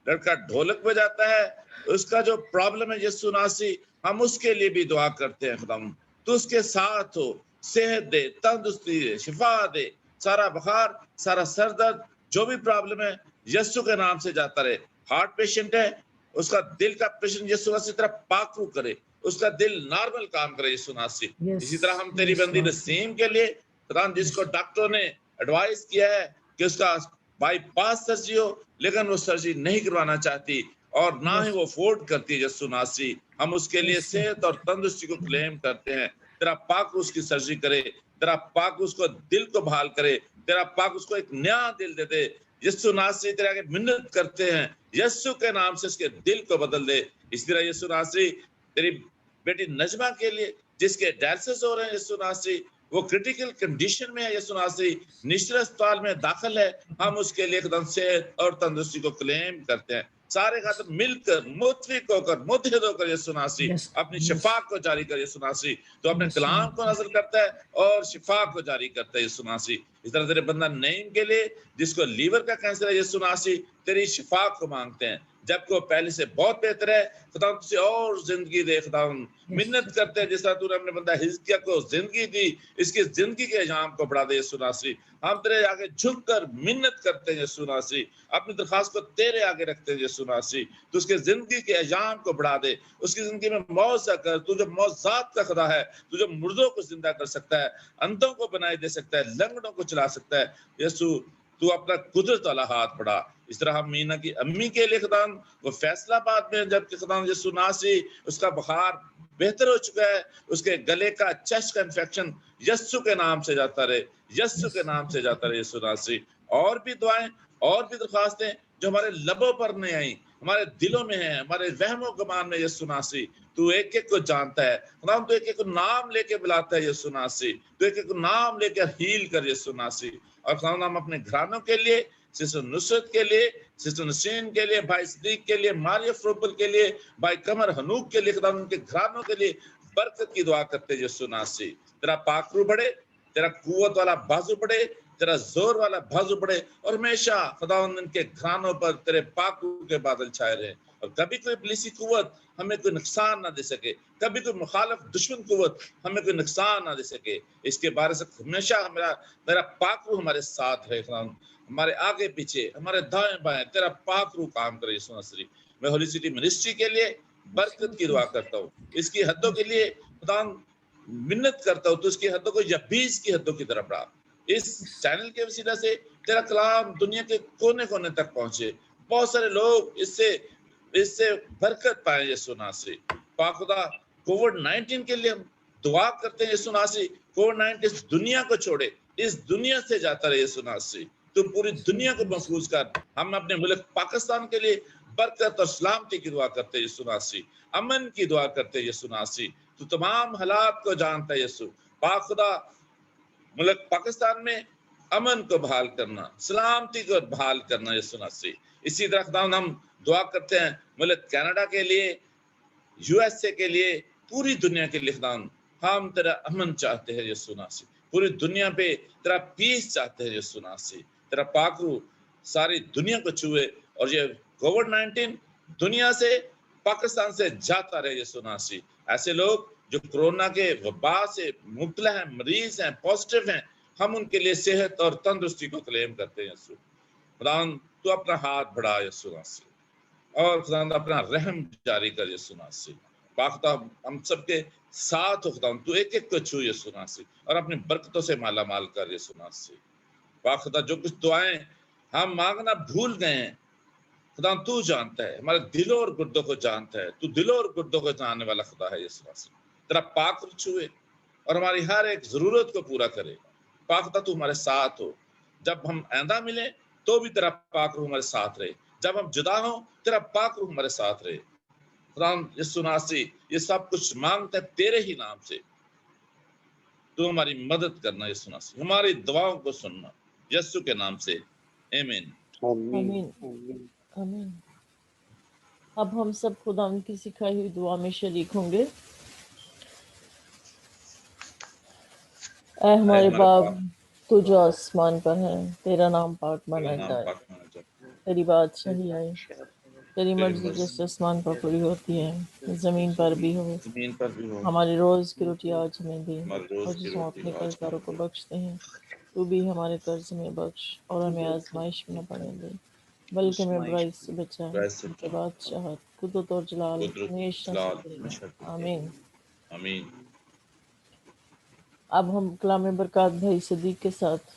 लड़का ढोलक बजाता है उसका जो प्रॉब्लम है यीशु नासरी, हम उसके लिए भी दुआ करते हैं। खुदावंद तू उसके साथ हो, सेहत दे, तंदुरुस्ती दे, शिफा दे। सारा बुखार, सारा सर दर्द, जो भी प्रॉब्लम है यीशु के नाम से जाता रहे। हार्ट पेशेंट है, उसका दिल का पेशेंट यीशु नासरी तरह पाक रूह करे, उसका दिल नॉर्मल काम करे यीशु नासरी। इसी तरह हम तेरी बंदी नसीम के लिए खुदावंद जिसको डॉक्टरों ने एडवाइस किया है कि उसका बाईपास सर्जरी हो, लेकिन वो सर्जरी नहीं करवाना चाहती और ना ही वो अफोर्ड करती है यीशु नासरी, हम उसके लिए सेहत और तंदुरुस्ती को क्लेम करते हैं। तेरा पाक उसकी सर्जरी करे, तेरा पाक उसको दिल को बहाल करे, तेरा पाक उसको एक नया दिल दे दे। यीशु नासरी तेरे आगे मिन्नत करते हैं, यीशु के नाम से उसके दिल को बदल दे। इस तरह यीशु नासरी तेरी बेटी नजमा के लिए जिसके डायलिसिस हो रहे हैं यीशु नासरी, वो क्रिटिकल कंडीशन में है यीशु नासरी, निश्चित अस्पताल में दाखिल है, हम उसके लिए एकदम सेहत और तंदुरुस्ती को क्लेम करते हैं। सारे खातर मिलकर मुत्फिक होकर मुत्तहिद होकर यीशु नासरी अपनी शिफा को जारी कर यीशु नासरी। तो अपने कलाम को नजर करता है और शिफा को जारी करता है यीशु नासरी। इस तरह तेरे बंदा नईम के लिए जिसको लीवर का कैंसर है यीशु नासरी, तेरी शिफा को मांगते हैं, जबकि वो पहले से बहुत बेहतर है। खुदा तुझसे और जिंदगी दे, खुदा मिन्नत करते हैं जिस तरह तूने अपने बंदा हिजकिया को जिंदगी दी, इसकी जिंदगी के अंजाम को बढ़ा दे यीशु नासरी। हम तेरे आगे झुककर मिन्नत करते हैं यीशु नासरी, अपनी दरखास्त को तेरे आगे रखते हैं यीशु नासरी। तू उसके जिंदगी के अंजाम को बढ़ा दे, उसकी जिंदगी में मौजा कर। तू जो मौजात का खुदा है, तू जो मुर्दों को जिंदा कर सकता है, अंधों को बनाए दे सकता है, लंगड़ों को चला सकता है। यीशु तू अपना कुदरत वाला हाथ बढ़ा। इस तरह हम मीना की अम्मी के लिए खुदा वो फैसलाबाद में जबकि खुदा यीशु नासरी उसका बुखार बेहतर हो चुका है, उसके गले का चेस्ट का इंफेक्शन यीशु के नाम से जाता रहे, यीशु के नाम से जाता रहे यीशु नासरी। और भी दुआएं और भी दरख्वास्तें जो हमारे लबों पर नहीं आई, हमारे दिलों में है, हमारे वहमो गुमान में यीशु नासरी, तू एक एक को जानता है। खुदा तू एक एक को नाम लेके बुलाता है यीशु नासरी, तू एक एक को नाम लेकर हील कर यीशु नासरी। और खुदा हम अपने घरानों के लिए, सिस्टर नुसरत के लिए, सिस्टर नसीन के लिए, भाई सदीक के लिए, मारिया फ्रोपल के लिए, भाई कमर हनूक के लिए, खुदा उनके घरानों के लिए बरकत की दुआ करते हैं यीशु नासरी। तेरा पाकरू बढ़े, तेरा कुव्वत वाला बाजू बढ़े, तेरा जोर वाला बाजू बढ़े और हमेशा खुदावंद के घरानों पर तेरे पाकरू के बादल छाए रहे और कभी कोई इब्लीसी कुव्वत हमें कोई नुकसान ना दे सके, कभी कोई मुखालिफ दुश्मन कुव्वत हमें कोई नुकसान ना दे सके। इसके बारे से हमेशा मेरा पाकरू हमारे साथ रहे, हमारे आगे पीछे, हमारे दाएं बाएं तेरा पाकरू काम करे यीशु नासरी। मैं होली सिटी मिनिस्ट्री के लिए बरकत की दुआ करता हूँ, इसकी हदों के लिए खुदा मिन्नत करता हूँ, तो इसकी हदों को यबीस की हदों की तरफ बढ़ा। इस चैनल के वसीला से तेरा कलाम दुनिया के कोने कोने तक पहुंचे, बहुत सारे लोग इससे बरकत पाए यीशु नासरी। पाक खुदा कोविड-19 के लिए हम दुआ करते हैं यीशु मसीह, कोविड-19 इस दुनिया को छोड़े, इस दुनिया से जाता रहे यीशु मसीह, तो पूरी दुनिया को महफूज कर। हम अपने मुल्क पाकिस्तान के लिए बरकत और सलामती की दुआ करते हैं यीशु मसीह, अमन की दुआ करते हैं यीशु मसीह। तो तमाम हालात को जानता है यीशु पाक खुदा, मुल्क पाकिस्तान में अमन को बहाल करना, सलामती को बहाल करना यीशु मसीह। इसी तरह खुदा हम दुआ करते हैं मुल्क कनाडा के लिए, यूएसए के लिए, पूरी दुनिया के लिए। खुदा हम तेरा अमन चाहते हैं यीशु मसीह, पूरी दुनिया पे तेरा पीस चाहते हैं यीशु मसीह। तेरा पाक रूह सारी दुनिया को छुए और ये कोविड-19 दुनिया से, पाकिस्तान से जाता रहे यीशु मसीह। ऐसे लोग जो कोरोना के वबा से मुब्तला हैं, मरीज हैं, पॉजिटिव हैं, हम उनके लिए सेहत और तंदुरुस्ती को क्लेम करते हैं यीशु। खुदा तू अपना हाथ बढ़ा यीशु मसीह और खुदा अपना रहम जारी कर यीशु मसीह। पाकता हम सबके साथ हो खुदा, तू एक एक को छू यीशु मसीह और अपनी बरकतों से माला माल कर यीशु मसीह। पाकता जो कुछ दुआएं हम मांगना भूल गए हैं, खुदा तू जानता है, हमारे दिलों और गुर्दों को जानता है। तू दिलों और गुर्दों को जानने वाला खुदा है यीशु मसीह। तेरा पाक रूह छुए और हमारी हर एक जरूरत को पूरा करे। पाकता तू हमारे साथ हो, जब हम आइंदा मिले तो भी तेरा पाक रूह हमारे साथ रहे, जब हम जुदा हो तेरा पाक रूह हमारे साथ रहे। खुदा यीशु मसीह ये सब कुछ मांगते हैं तेरे ही नाम से। तू हमारी मदद करना यीशु मसीह, हमारी दुआओं को सुनना यीशु के नाम से, आमीन आमीन आमीन। अब हम सब खुदा की सिखाई हुई दुआ में शरीक होंगे। ऐ हमारे बाप, तू जो आसमान पर है, तेरा नाम पाक माना जाए, तेरी बादशाही आए, तेरी मर्जी जैसे आसमान पर पूरी होती है जमीन पर भी हो। हमारी रोज की रोटी आज हमें दे और जिसमें अपने कर्जदारों को बख्शते हैं, तू भी हमारे कर्ज में बख्श और हमें आजमाइश में न पड़ने दे, बल्कि हमें बुराई से बचा, के बादशाहत, कुदरत और जलाल हमेशा से तेरे। आमीन आमीन। अब हम कलाम बरकत भाई सदीक के साथ।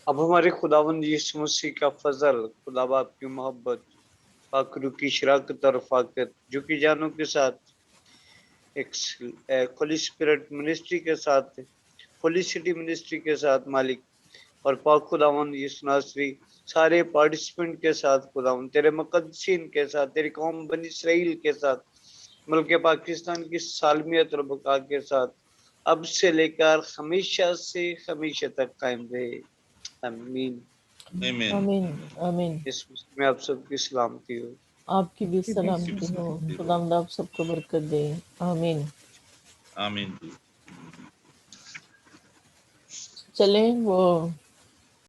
अब हमारे खुदावंद यीशु मसीह का फजल, खुदा बाप की मोहब्बत, पाक रूह की शराकत और रफ़ाकत, जो कि जानों के साथ एक होली स्पिरिट मिनिस्ट्री के साथ, होली सिटी मिनिस्ट्री के साथ मालिक, और पाक खुदावंद यीशु नासरी सारे पार्टिसिपेंट के साथ खुदावंद, तेरे मुकद्दसीन के साथ, तेरी कौम बनी इसराइल के साथ, मुल्क पाकिस्तान की सालमियत और बका के साथ, अब से लेकर हमेशा से हमेशा तक कायम रहे। आमीन आमीन आमीन। इस में आप सबकी सलामती हो, आपकी भी सलामती हो, खुदावंद आप सबको बरकत दे। आमीन आमीन। चलें वो